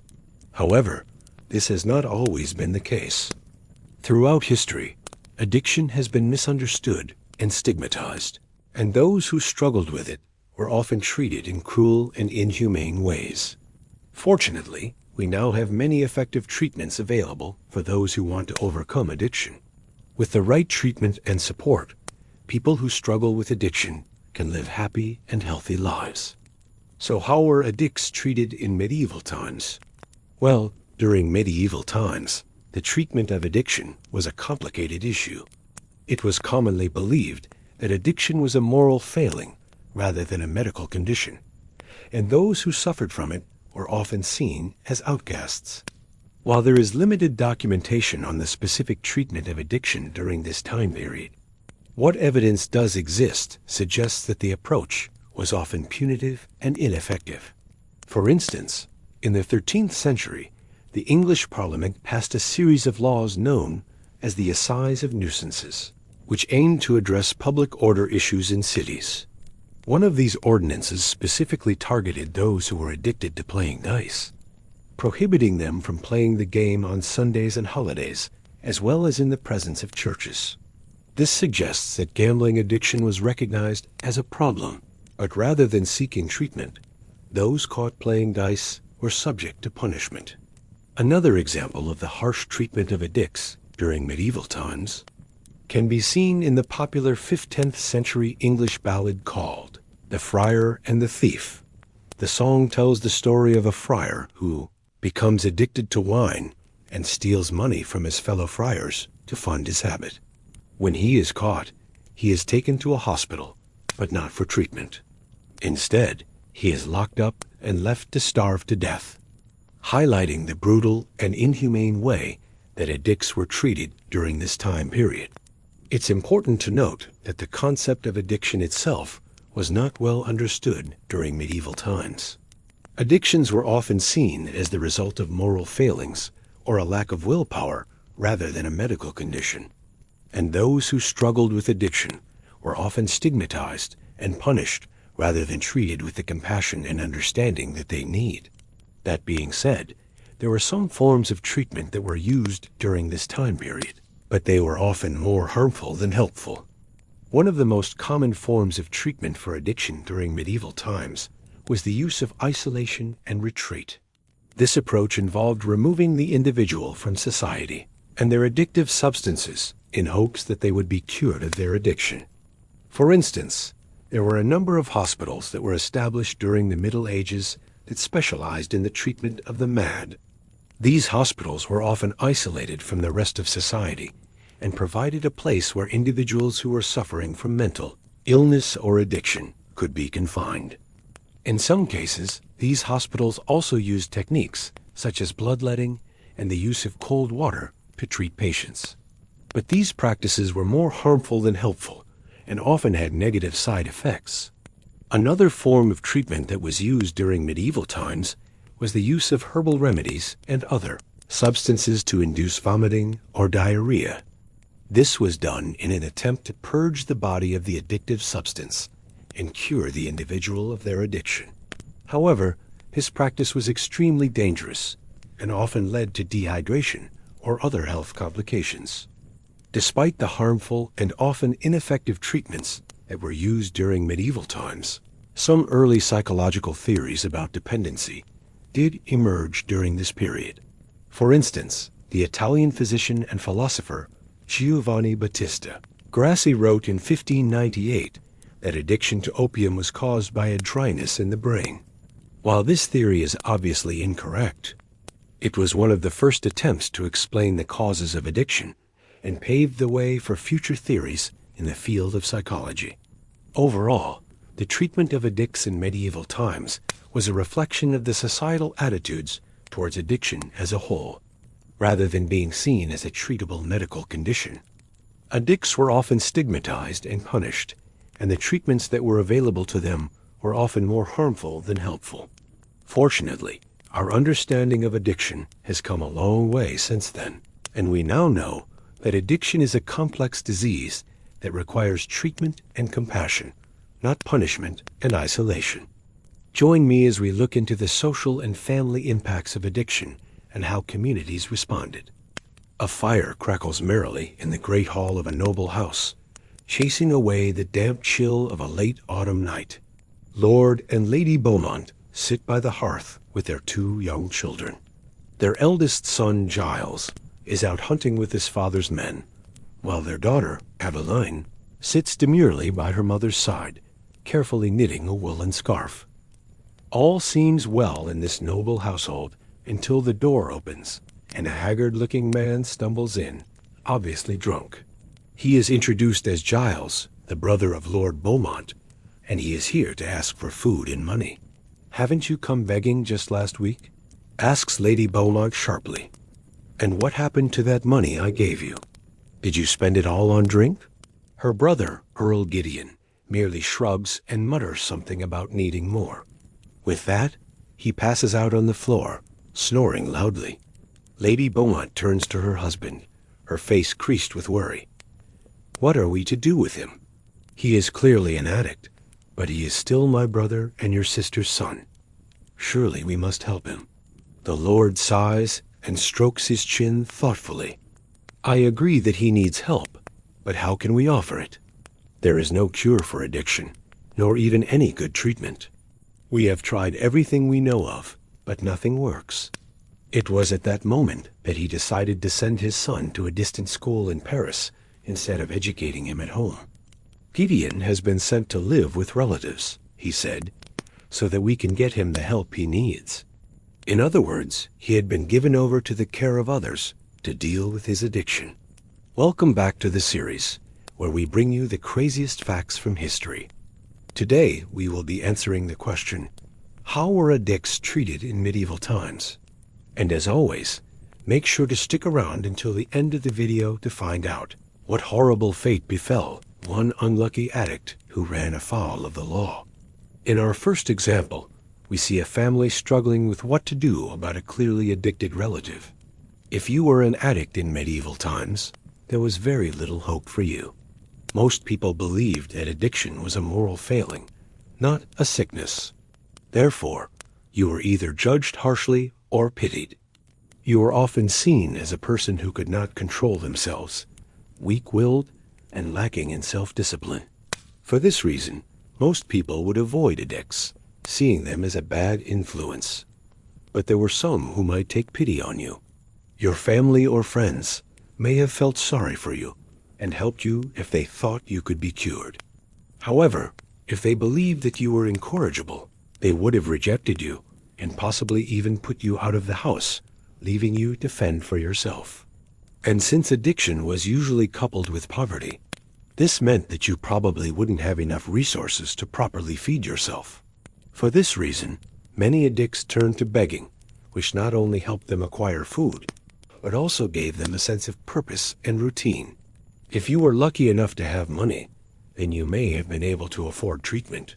However, this has not always been the case. Throughout history, addiction has been misunderstood and stigmatized, and those who struggled with it were often treated in cruel and inhumane ways. Fortunately, we now have many effective treatments available for those who want to overcome addiction. With the right treatment and support, people who struggle with addiction can live happy and healthy lives. So how were addicts treated in medieval times? Well, during medieval times, the treatment of addiction was a complicated issue. It was commonly believed that addiction was a moral failing rather than a medical condition, and those who suffered from it were often seen as outcasts. While there is limited documentation on the specific treatment of addiction during this time period, What evidence does exist suggests that the approach was often punitive and ineffective. For instance, in the 13th century, the English Parliament passed a series of laws known as the Assize of Nuisances, which aimed to address public order issues in cities. One of these ordinances specifically targeted those who were addicted to playing dice, prohibiting them from playing the game on Sundays and holidays, as well as in the presence of churches. This suggests that gambling addiction was recognized as a problem, but rather than seeking treatment, those caught playing dice were subject to punishment. Another example of the harsh treatment of addicts during medieval times can be seen in the popular 15th century English ballad called The Friar and the Thief. The song tells the story of a friar who becomes addicted to wine and steals money from his fellow friars to fund his habit. When he is caught, he is taken to a hospital, but not for treatment. Instead, he is locked up and left to starve to death, highlighting the brutal and inhumane way that addicts were treated during this time period. It's important to note that the concept of addiction itself was not well understood during medieval times. Addictions were often seen as the result of moral failings or a lack of willpower rather than a medical condition. And those who struggled with addiction were often stigmatized and punished rather than treated with the compassion and understanding that they need. That being said, there were some forms of treatment that were used during this time period, but they were often more harmful than helpful. One of the most common forms of treatment for addiction during medieval times was the use of isolation and retreat. This approach involved removing the individual from society and their addictive substances in hopes that they would be cured of their addiction. For instance, there were a number of hospitals that were established during the Middle Ages that specialized in the treatment of the mad. These hospitals were often isolated from the rest of society and provided a place where individuals who were suffering from mental illness or addiction could be confined. In some cases, these hospitals also used techniques such as bloodletting and the use of cold water to treat patients. But these practices were more harmful than helpful and often had negative side effects. Another form of treatment that was used during medieval times was the use of herbal remedies and other substances to induce vomiting or diarrhea. This was done in an attempt to purge the body of the addictive substance and cure the individual of their addiction. However, this practice was extremely dangerous and often led to dehydration or other health complications. Despite the harmful and often ineffective treatments that were used during medieval times, some early psychological theories about dependency did emerge during this period. For instance, the Italian physician and philosopher Giovanni Battista Grassi wrote in 1598 that addiction to opium was caused by a dryness in the brain. While this theory is obviously incorrect, it was one of the first attempts to explain the causes of addiction and paved the way for future theories in the field of psychology. Overall, the treatment of addicts in medieval times was a reflection of the societal attitudes towards addiction as a whole, rather than being seen as a treatable medical condition. Addicts were often stigmatized and punished, and the treatments that were available to them were often more harmful than helpful. Fortunately, our understanding of addiction has come a long way since then, and we now know that addiction is a complex disease that requires treatment and compassion, not punishment and isolation. Join me as we look into the social and family impacts of addiction and how communities responded. A fire crackles merrily in the great hall of a noble house, chasing away the damp chill of a late autumn night. Lord and Lady Beaumont sit by the hearth with their 2 young children. Their eldest son, Giles, is out hunting with his father's men, while their daughter, Adeline, sits demurely by her mother's side, carefully knitting a woolen scarf. All seems well in this noble household until the door opens and a haggard-looking man stumbles in, obviously drunk. He is introduced as Giles, the brother of Lord Beaumont, and he is here to ask for food and money. "Haven't you come begging just last week?" asks Lady Beaumont sharply. "And what happened to that money I gave you? Did you spend it all on drink?" Her brother, Earl Gideon, merely shrugs and mutters something about needing more. With that, he passes out on the floor, snoring loudly. Lady Beaumont turns to her husband, her face creased with worry. "What are we to do with him? He is clearly an addict, but he is still my brother and your sister's son. Surely we must help him." The Lord sighs and strokes his chin thoughtfully. "I agree that he needs help, but how can we offer it? There is no cure for addiction, nor even any good treatment. We have tried everything we know of, but nothing works." It was at that moment that he decided to send his son to a distant school in Paris instead of educating him at home. "Gideon has been sent to live with relatives," he said, "so that we can get him the help he needs." In other words, he had been given over to the care of others to deal with his addiction. Welcome back to the series, where we bring you the craziest facts from history. Today, we will be answering the question, how were addicts treated in medieval times? And as always, make sure to stick around until the end of the video to find out what horrible fate befell one unlucky addict who ran afoul of the law. In our first example, we see a family struggling with what to do about a clearly addicted relative. If you were an addict in medieval times, there was very little hope for you. Most people believed that addiction was a moral failing, not a sickness. Therefore, you were either judged harshly or pitied. You were often seen as a person who could not control themselves, weak-willed and lacking in self-discipline. For this reason, most people would avoid addicts, seeing them as a bad influence. But there were some who might take pity on you. Your family or friends may have felt sorry for you and helped you if they thought you could be cured. However, if they believed that you were incorrigible, they would have rejected you and possibly even put you out of the house, leaving you to fend for yourself. And since addiction was usually coupled with poverty, this meant that you probably wouldn't have enough resources to properly feed yourself. For this reason, many addicts turned to begging, which not only helped them acquire food, but also gave them a sense of purpose and routine. If you were lucky enough to have money, then you may have been able to afford treatment.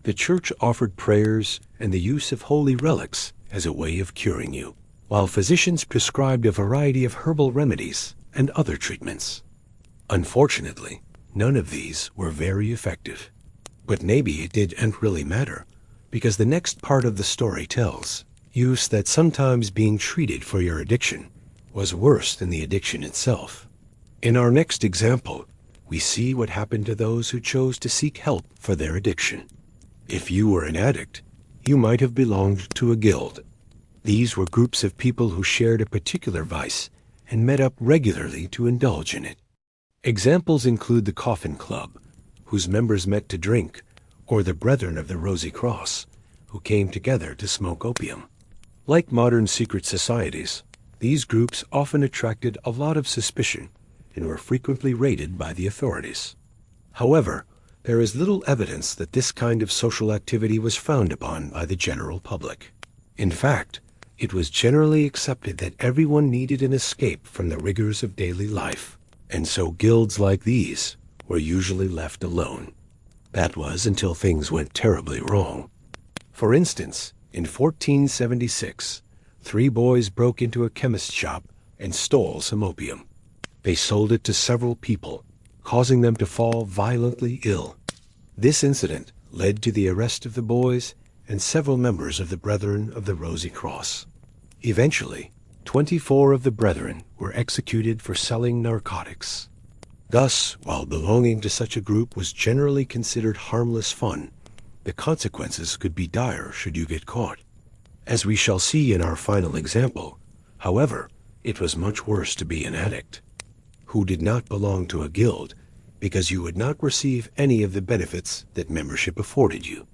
The church offered prayers and the use of holy relics as a way of curing you, while physicians prescribed a variety of herbal remedies and other treatments. Unfortunately, none of these were very effective. But maybe it didn't really matter, because the next part of the story tells us that sometimes being treated for your addiction was worse than the addiction itself. In our next example, we see what happened to those who chose to seek help for their addiction. If you were an addict, you might have belonged to a guild. These were groups of people who shared a particular vice and met up regularly to indulge in it. Examples include the Coffin Club, whose members met to drink, or the Brethren of the Rosy Cross, who came together to smoke opium. Like modern secret societies, these groups often attracted a lot of suspicion and were frequently raided by the authorities. However, there is little evidence that this kind of social activity was frowned upon by the general public. In fact, it was generally accepted that everyone needed an escape from the rigors of daily life, and so guilds like these were usually left alone. That was until things went terribly wrong. For instance, in 1476, 3 boys broke into a chemist's shop and stole some opium. They sold it to several people, causing them to fall violently ill. This incident led to the arrest of the boys and several members of the Brethren of the Rosy Cross. Eventually, 24 of the Brethren were executed for selling narcotics. Thus, while belonging to such a group was generally considered harmless fun, the consequences could be dire should you get caught. As we shall see in our final example, however, it was much worse to be an addict who did not belong to a guild, because you would not receive any of the benefits that membership afforded you.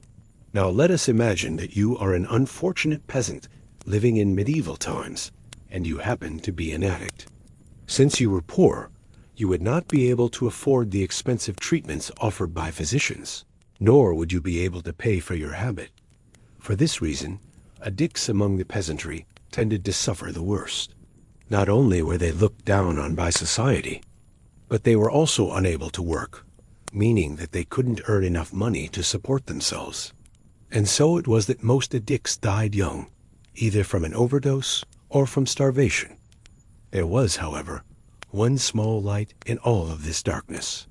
Now let us imagine that you are an unfortunate peasant living in medieval times, and you happen to be an addict. Since you were poor, you would not be able to afford the expensive treatments offered by physicians, nor would you be able to pay for your habit. For this reason, addicts among the peasantry tended to suffer the worst. Not only were they looked down on by society, But they were also unable to work, meaning that they couldn't earn enough money to support themselves. And so it was that most addicts died young, either from an overdose or from starvation. There was, however, one small light in all of this darkness.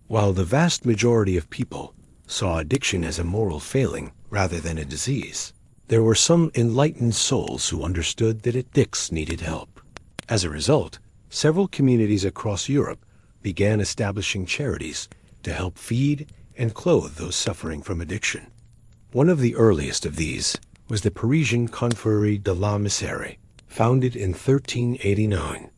While the vast majority of people saw addiction as a moral failing rather than a disease, there were some enlightened souls who understood that addicts needed help. As a result, several communities across Europe began establishing charities to help feed and clothe those suffering from addiction. One of the earliest of these was the Parisian Confrérie de la Misère, founded in 1389.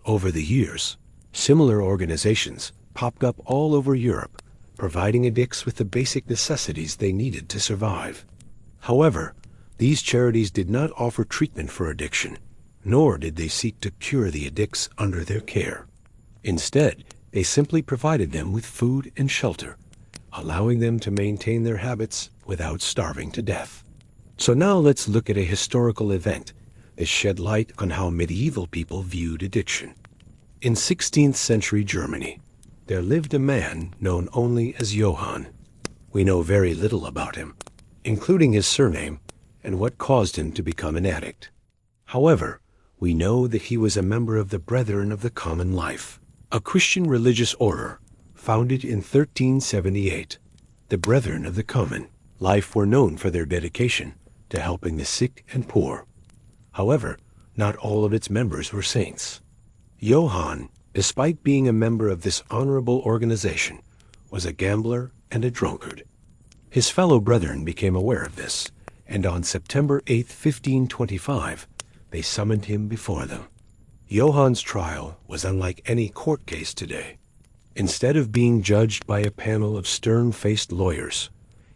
Over the years, similar organizations popped up all over Europe, providing addicts with the basic necessities they needed to survive. However, these charities did not offer treatment for addiction, nor did they seek to cure the addicts under their care. Instead, they simply provided them with food and shelter, allowing them to maintain their habits without starving to death. So now let's look at a historical event that shed light on how medieval people viewed addiction. In 16th century Germany, there lived a man known only as Johann. We know very little about him, including his surname and what caused him to become an addict. However, we know that he was a member of the Brethren of the Common Life, a Christian religious order founded in 1378. The Brethren of the Common Life were known for their dedication to helping the sick and poor. However, not all of its members were saints. Johann, despite being a member of this honorable organization, was a gambler and a drunkard. His fellow brethren became aware of this, and on September 8, 1525, they summoned him before them. Johann's trial was unlike any court case today. Instead of being judged by a panel of stern-faced lawyers,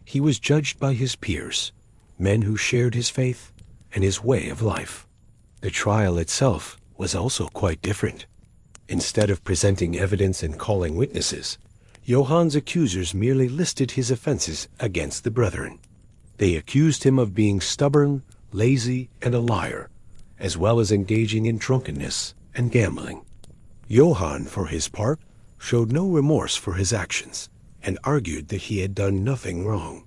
he was judged by his peers, men who shared his faith and his way of life. The trial itself was also quite different. Instead of presenting evidence and calling witnesses, Johann's accusers merely listed his offenses against the brethren. They accused him of being stubborn, lazy, and a liar, as well as engaging in drunkenness and gambling. Johann, for his part, showed no remorse for his actions and argued that he had done nothing wrong.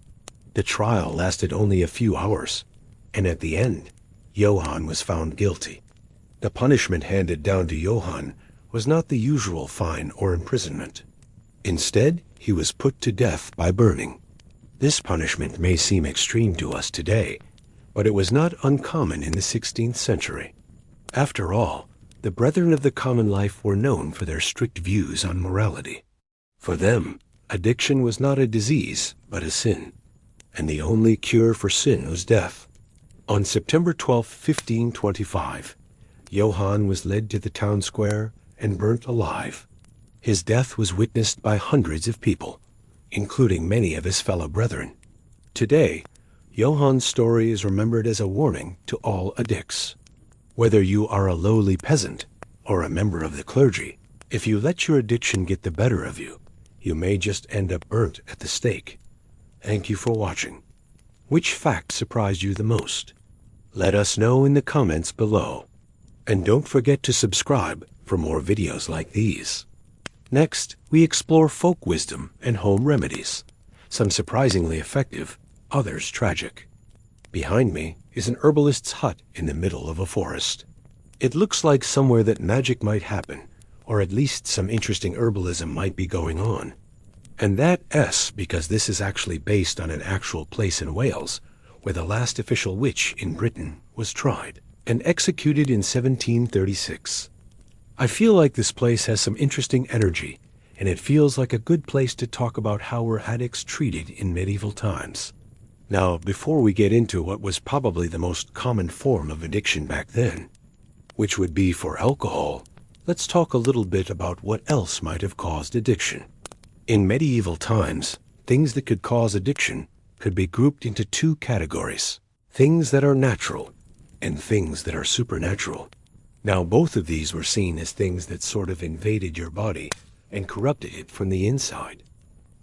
The trial lasted only a few hours, and at the end, Johann was found guilty. The punishment handed down to Johann was not the usual fine or imprisonment. Instead, he was put to death by burning. This punishment may seem extreme to us today, but it was not uncommon in the 16th century. After all, the Brethren of the Common Life were known for their strict views on morality. For them, addiction was not a disease, but a sin, and the only cure for sin was death. On September 12, 1525, Johann was led to the town square and burnt alive. His death was witnessed by hundreds of people, including many of his fellow brethren. Today, Johann's story is remembered as a warning to all addicts. Whether you are a lowly peasant or a member of the clergy, if you let your addiction get the better of you, you may just end up burnt at the stake. Thank you for watching. Which fact surprised you the most? Let us know in the comments below. And don't forget to subscribe for more videos like these. Next, we explore folk wisdom and home remedies, some surprisingly effective, others tragic. Behind me is an herbalist's hut in the middle of a forest. It looks like somewhere that magic might happen, or at least some interesting herbalism might be going on. And that's because this is actually based on an actual place in Wales, where the last official witch in Britain was tried and executed in 1736. I feel like this place has some interesting energy, and it feels like a good place to talk about how were addicts treated in medieval times. Now, before we get into what was probably the most common form of addiction back then, which would be for alcohol, let's talk a little bit about what else might have caused addiction. In medieval times, things that could cause addiction could be grouped into two categories: things that are natural and things that are supernatural. Now, both of these were seen as things that sort of invaded your body and corrupted it from the inside.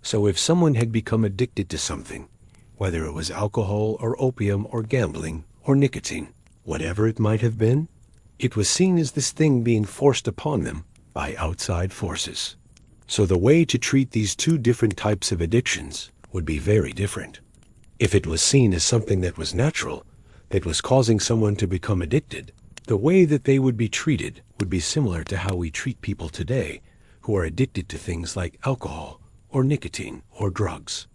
So if someone had become addicted to something, whether it was alcohol or opium or gambling or nicotine, whatever it might have been, it was seen as this thing being forced upon them by outside forces. So the way to treat these two different types of addictions would be very different. If it was seen as something that was natural, that was causing someone to become addicted, the way that they would be treated would be similar to how we treat people today who are addicted to things like alcohol or nicotine or drugs.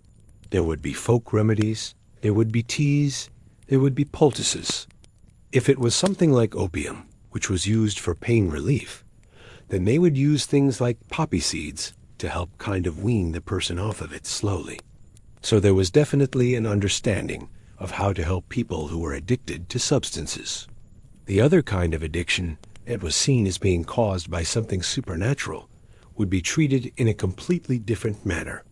There would be folk remedies, there would be teas, there would be poultices. If it was something like opium, which was used for pain relief, then they would use things like poppy seeds to help kind of wean the person off of it slowly. So there was definitely an understanding of how to help people who were addicted to substances. The other kind of addiction that was seen as being caused by something supernatural would be treated in a completely different manner.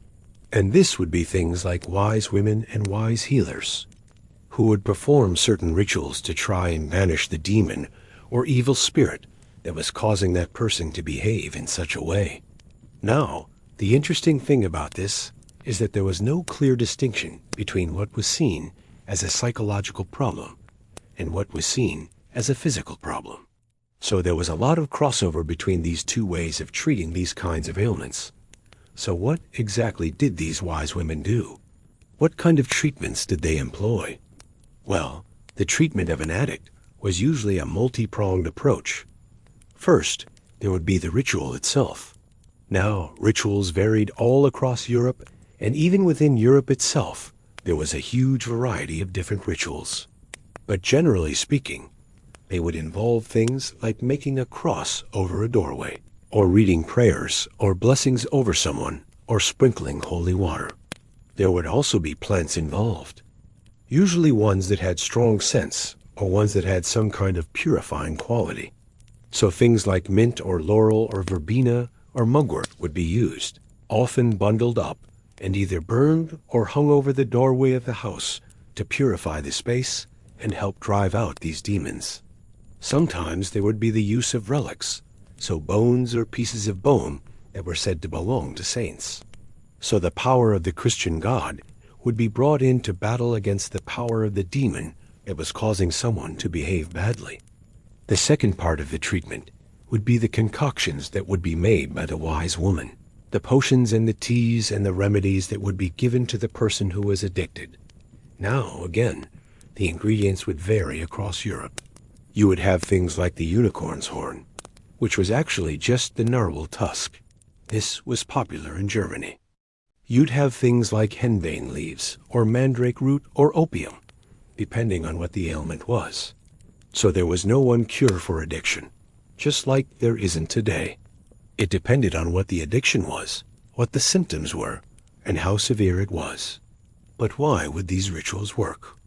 And this would be things like wise women and wise healers, who would perform certain rituals to try and banish the demon or evil spirit that was causing that person to behave in such a way. Now, the interesting thing about this is that there was no clear distinction between what was seen as a psychological problem and what was seen as a physical problem. So there was a lot of crossover between these two ways of treating these kinds of ailments. So what exactly did these wise women do? What kind of treatments did they employ? Well, the treatment of an addict was usually a multi-pronged approach. First, there would be the ritual itself. Now, rituals varied all across Europe, and even within Europe itself, there was a huge variety of different rituals. But generally speaking, they would involve things like making a cross over a doorway, or reading prayers or blessings over someone, or sprinkling holy water. There would also be plants involved, usually ones that had strong scents or ones that had some kind of purifying quality. So things like mint or laurel or verbena or mugwort would be used, often bundled up and either burned or hung over the doorway of the house to purify the space and help drive out these demons. Sometimes there would be the use of relics, so bones or pieces of bone that were said to belong to saints. So the power of the Christian God would be brought in to battle against the power of the demon that was causing someone to behave badly. The second part of the treatment would be the concoctions that would be made by the wise woman, the potions and the teas and the remedies that would be given to the person who was addicted. Now, again, the ingredients would vary across Europe. You would have things like the unicorn's horn, which was actually just the narwhal tusk. This was popular in Germany. You'd have things like henbane leaves, or mandrake root, or opium, depending on what the ailment was. So there was no one cure for addiction, just like there isn't today. It depended on what the addiction was, what the symptoms were, and how severe it was. But why would these rituals work?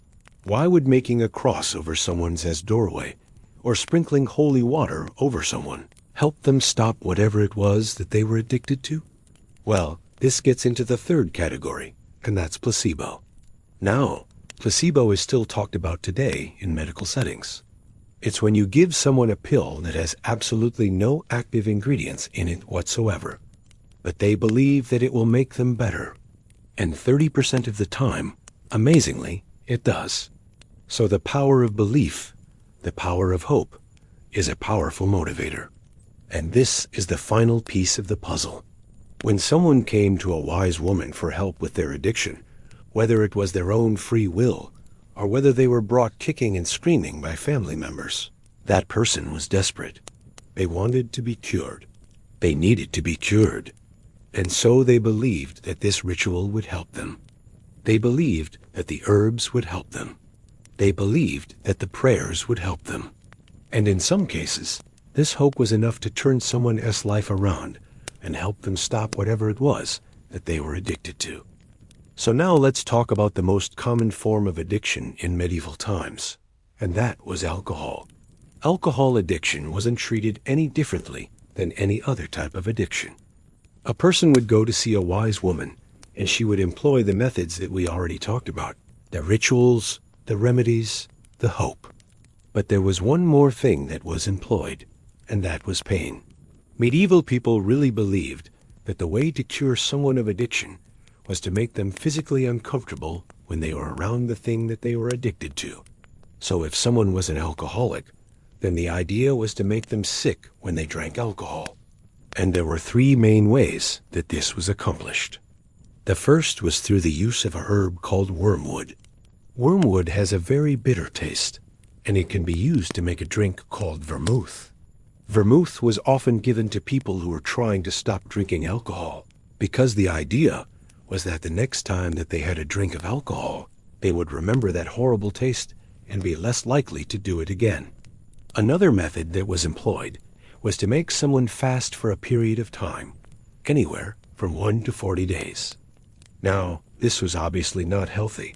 Why would making a cross over someone's doorway, or sprinkling holy water over someone, help them stop whatever it was that they were addicted to? Well, this gets into the third category, and that's placebo. Now, placebo is still talked about today in medical settings. It's when you give someone a pill that has absolutely no active ingredients in it whatsoever, but they believe that it will make them better. And 30% of the time, amazingly, it does. So the power of belief, the power of hope, is a powerful motivator. And this is the final piece of the puzzle. When someone came to a wise woman for help with their addiction, whether it was their own free will, or whether they were brought kicking and screaming by family members, that person was desperate. They wanted to be cured. They needed to be cured. And so they believed that this ritual would help them. They believed that the herbs would help them. They believed that the prayers would help them. And in some cases, this hope was enough to turn someone else's life around and help them stop whatever it was that they were addicted to. So now let's talk about the most common form of addiction in medieval times, and that was alcohol. Alcohol addiction wasn't treated any differently than any other type of addiction. A person would go to see a wise woman, and she would employ the methods that we already talked about, the rituals, the remedies, the hope. But there was one more thing that was employed, and that was pain. Medieval people really believed that the way to cure someone of addiction was to make them physically uncomfortable when they were around the thing that they were addicted to. So if someone was an alcoholic, then the idea was to make them sick when they drank alcohol. And there were three main ways that this was accomplished. The first was through the use of a herb called wormwood. Wormwood has a very bitter taste, and it can be used to make a drink called vermouth. Vermouth was often given to people who were trying to stop drinking alcohol, because the idea was that the next time that they had a drink of alcohol, they would remember that horrible taste and be less likely to do it again. Another method that was employed was to make someone fast for a period of time, anywhere from 1 to 40 days. Now, this was obviously not healthy,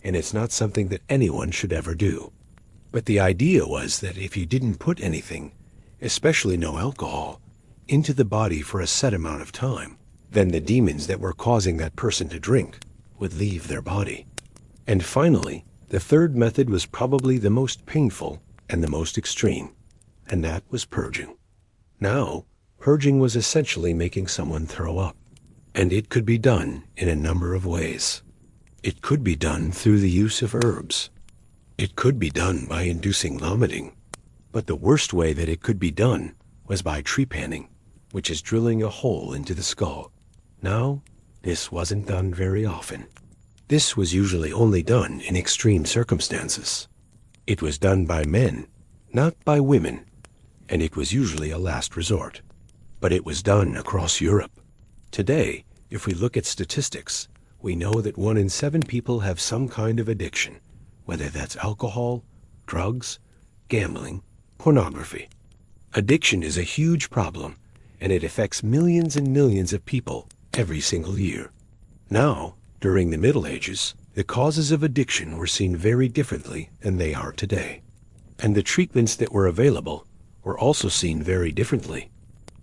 and it's not something that anyone should ever do. But the idea was that if you didn't put anything, especially no alcohol, into the body for a set amount of time, then the demons that were causing that person to drink would leave their body. And finally, the third method was probably the most painful and the most extreme, and that was purging. Now, purging was essentially making someone throw up, and it could be done in a number of ways. It could be done through the use of herbs. It could be done by inducing vomiting, but the worst way that it could be done was by trepanning, which is drilling a hole into the skull. Now, this wasn't done very often. This was usually only done in extreme circumstances. It was done by men, not by women, and it was usually a last resort. But it was done across Europe. Today, if we look at statistics, we know that 1 in 7 people have some kind of addiction, whether that's alcohol, drugs, gambling, pornography. Addiction is a huge problem, and it affects millions and millions of people every single year. Now, during the Middle Ages, the causes of addiction were seen very differently than they are today. And the treatments that were available were also seen very differently.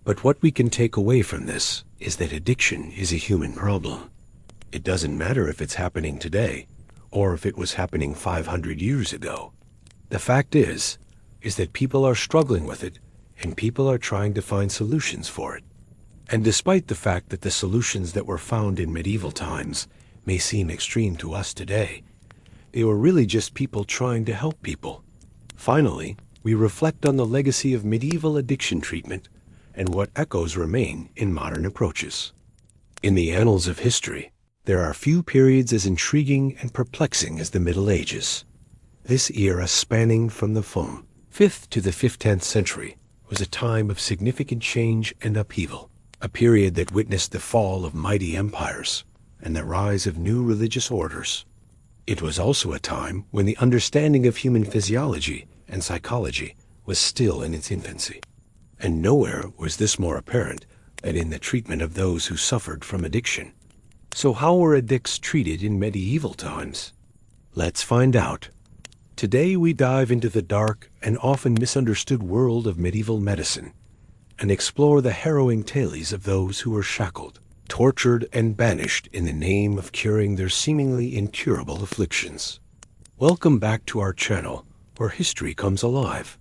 But what we can take away from this is that addiction is a human problem. It doesn't matter if it's happening today or if it was happening 500 years ago. The fact is that people are struggling with it, and people are trying to find solutions for it. And despite the fact that the solutions that were found in medieval times may seem extreme to us today, they were really just people trying to help people. Finally, we reflect on the legacy of medieval addiction treatment and what echoes remain in modern approaches. In the annals of history, there are few periods as intriguing and perplexing as the Middle Ages. This era, spanning from the 5th to the 15th century, was a time of significant change and upheaval, a period that witnessed the fall of mighty empires and the rise of new religious orders. It was also a time when the understanding of human physiology and psychology was still in its infancy. And nowhere was this more apparent than in the treatment of those who suffered from addiction. So how were addicts treated in medieval times? Let's find out. Today we dive into the dark and often misunderstood world of medieval medicine and explore the harrowing tales of those who were shackled, tortured, and banished in the name of curing their seemingly incurable afflictions. Welcome back to our channel, where history comes alive.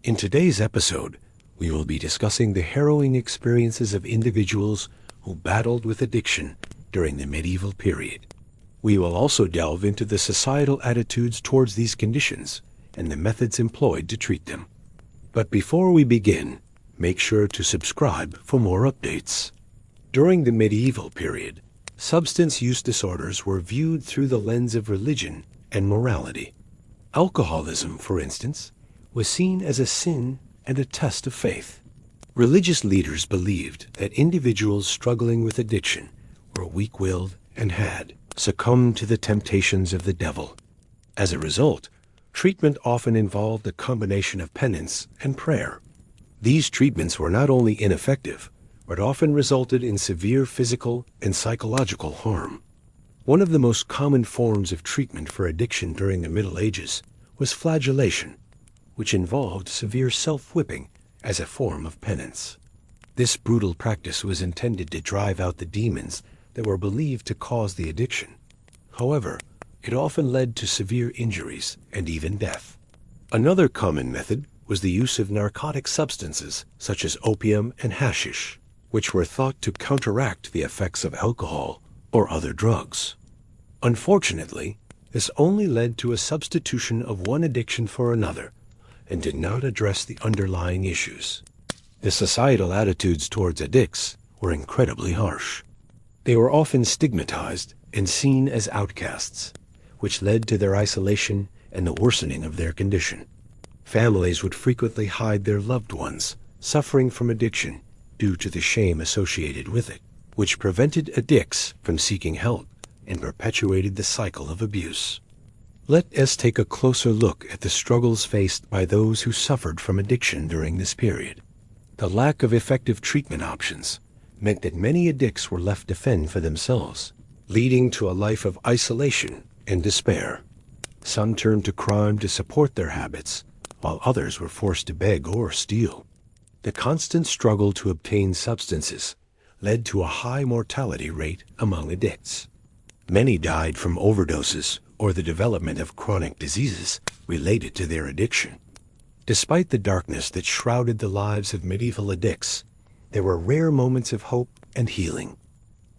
In today's episode, we will be discussing the harrowing experiences of individuals who battled with addiction during the medieval period. We will also delve into the societal attitudes towards these conditions and the methods employed to treat them. But before we begin, make sure to subscribe for more updates. During the medieval period, substance use disorders were viewed through the lens of religion and morality. Alcoholism, for instance, was seen as a sin and a test of faith. Religious leaders believed that individuals struggling with addiction were weak-willed and had succumbed to the temptations of the devil. As a result, treatment often involved a combination of penance and prayer. These treatments were not only ineffective, but often resulted in severe physical and psychological harm. One of the most common forms of treatment for addiction during the Middle Ages was flagellation, which involved severe self-whipping as a form of penance. This brutal practice was intended to drive out the demons that were believed to cause the addiction. However, it often led to severe injuries and even death. Another common method was the use of narcotic substances such as opium and hashish, which were thought to counteract the effects of alcohol or other drugs. Unfortunately, this only led to a substitution of one addiction for another and did not address the underlying issues. The societal attitudes towards addicts were incredibly harsh. They were often stigmatized and seen as outcasts, which led to their isolation and the worsening of their condition. Families would frequently hide their loved ones suffering from addiction due to the shame associated with it, which prevented addicts from seeking help and perpetuated the cycle of abuse. Let us take a closer look at the struggles faced by those who suffered from addiction during this period. The lack of effective treatment options meant that many addicts were left to fend for themselves, leading to a life of isolation and despair. Some turned to crime to support their habits, while others were forced to beg or steal. The constant struggle to obtain substances led to a high mortality rate among addicts. Many died from overdoses or the development of chronic diseases related to their addiction. Despite the darkness that shrouded the lives of medieval addicts, there were rare moments of hope and healing.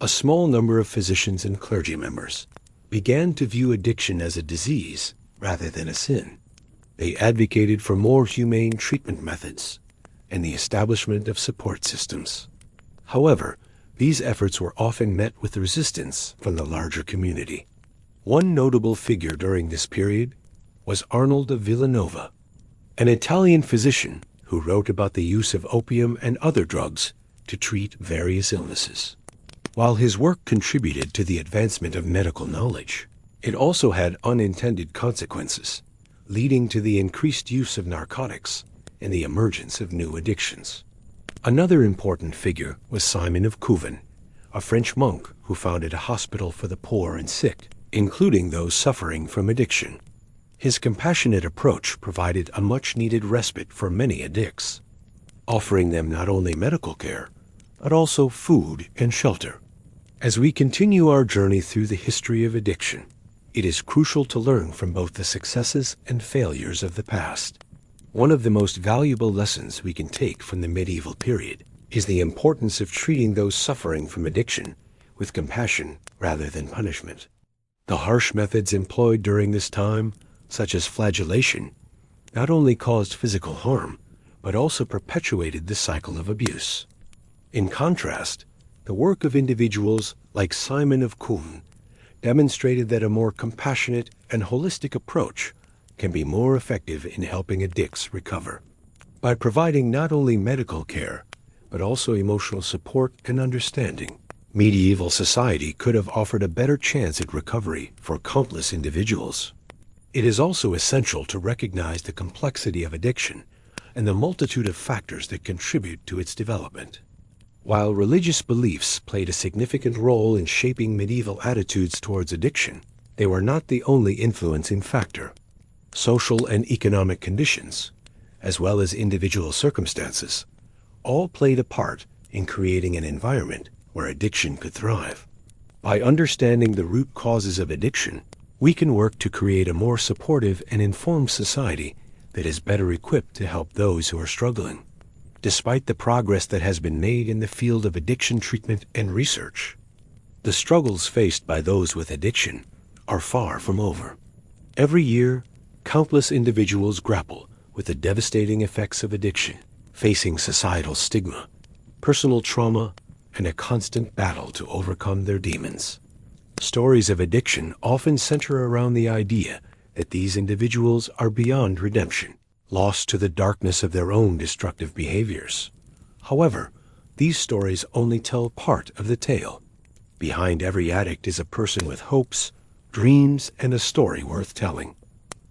A small number of physicians and clergy members began to view addiction as a disease rather than a sin. They advocated for more humane treatment methods and the establishment of support systems. However, these efforts were often met with resistance from the larger community. One notable figure during this period was Arnold of Villanova, an Italian physician who wrote about the use of opium and other drugs to treat various illnesses. While his work contributed to the advancement of medical knowledge, it also had unintended consequences, leading to the increased use of narcotics and the emergence of new addictions. Another important figure was Simon of Couvent, a French monk who founded a hospital for the poor and sick, including those suffering from addiction. His compassionate approach provided a much-needed respite for many addicts, offering them not only medical care, but also food and shelter. As we continue our journey through the history of addiction, it is crucial to learn from both the successes and failures of the past. One of the most valuable lessons we can take from the medieval period is the importance of treating those suffering from addiction with compassion rather than punishment. The harsh methods employed during this time, such as flagellation, not only caused physical harm, but also perpetuated the cycle of abuse. In contrast, the work of individuals like Simon of Couvent demonstrated that a more compassionate and holistic approach can be more effective in helping addicts recover. By providing not only medical care, but also emotional support and understanding, medieval society could have offered a better chance at recovery for countless individuals. It is also essential to recognize the complexity of addiction and the multitude of factors that contribute to its development. While religious beliefs played a significant role in shaping medieval attitudes towards addiction, they were not the only influencing factor. Social and economic conditions, as well as individual circumstances, all played a part in creating an environment where addiction could thrive. By understanding the root causes of addiction, we can work to create a more supportive and informed society that is better equipped to help those who are struggling. Despite the progress that has been made in the field of addiction treatment and research, the struggles faced by those with addiction are far from over. Every year, countless individuals grapple with the devastating effects of addiction, facing societal stigma, personal trauma, and a constant battle to overcome their demons. Stories of addiction often center around the idea that these individuals are beyond redemption, lost to the darkness of their own destructive behaviors. However, these stories only tell part of the tale. Behind every addict is a person with hopes, dreams, and a story worth telling.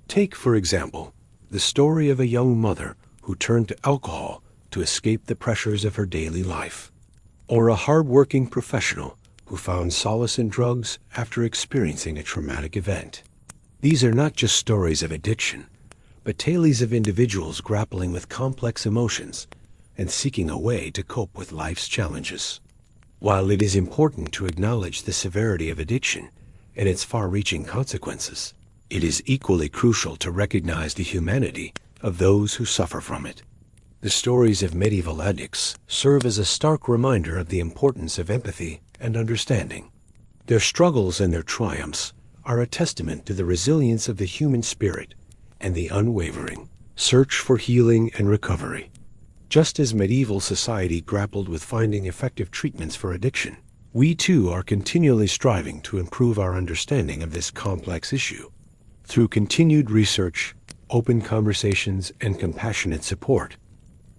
Take, for example, the story of a young mother who turned to alcohol to escape the pressures of her daily life, or a hard-working professional who found solace in drugs after experiencing a traumatic event. These are not just stories of addiction, but tales of individuals grappling with complex emotions and seeking a way to cope with life's challenges. While it is important to acknowledge the severity of addiction and its far-reaching consequences, it is equally crucial to recognize the humanity of those who suffer from it. The stories of medieval addicts serve as a stark reminder of the importance of empathy and understanding. Their struggles and their triumphs are a testament to the resilience of the human spirit and the unwavering search for healing and recovery. Just as medieval society grappled with finding effective treatments for addiction, we too are continually striving to improve our understanding of this complex issue. Through continued research, open conversations, and compassionate support,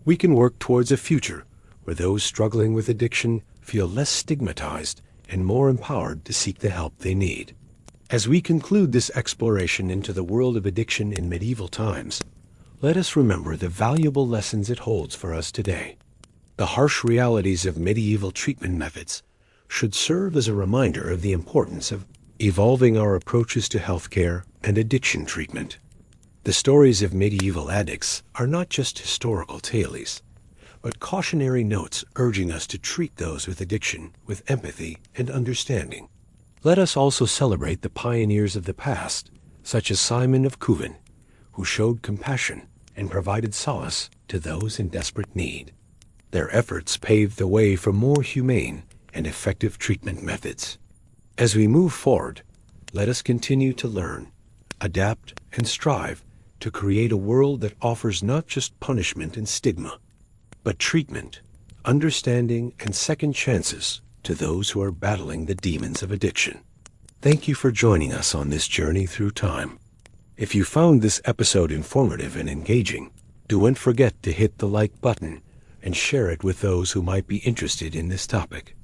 we can work towards a future where those struggling with addiction feel less stigmatized and more empowered to seek the help they need. As we conclude this exploration into the world of addiction in medieval times, let us remember the valuable lessons it holds for us today. The harsh realities of medieval treatment methods should serve as a reminder of the importance of evolving our approaches to healthcare and addiction treatment. The stories of medieval addicts are not just historical tales, but cautionary notes urging us to treat those with addiction with empathy and understanding. Let us also celebrate the pioneers of the past, such as Simon of Couvent, who showed compassion and provided solace to those in desperate need. Their efforts paved the way for more humane and effective treatment methods. As we move forward, let us continue to learn, adapt, and strive to create a world that offers not just punishment and stigma, but treatment, understanding, and second chances to those who are battling the demons of addiction. Thank you for joining us on this journey through time. If you found this episode informative and engaging, don't forget to hit the like button and share it with those who might be interested in this topic.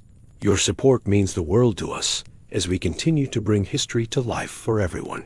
Your support means the world to us as we continue to bring history to life for everyone.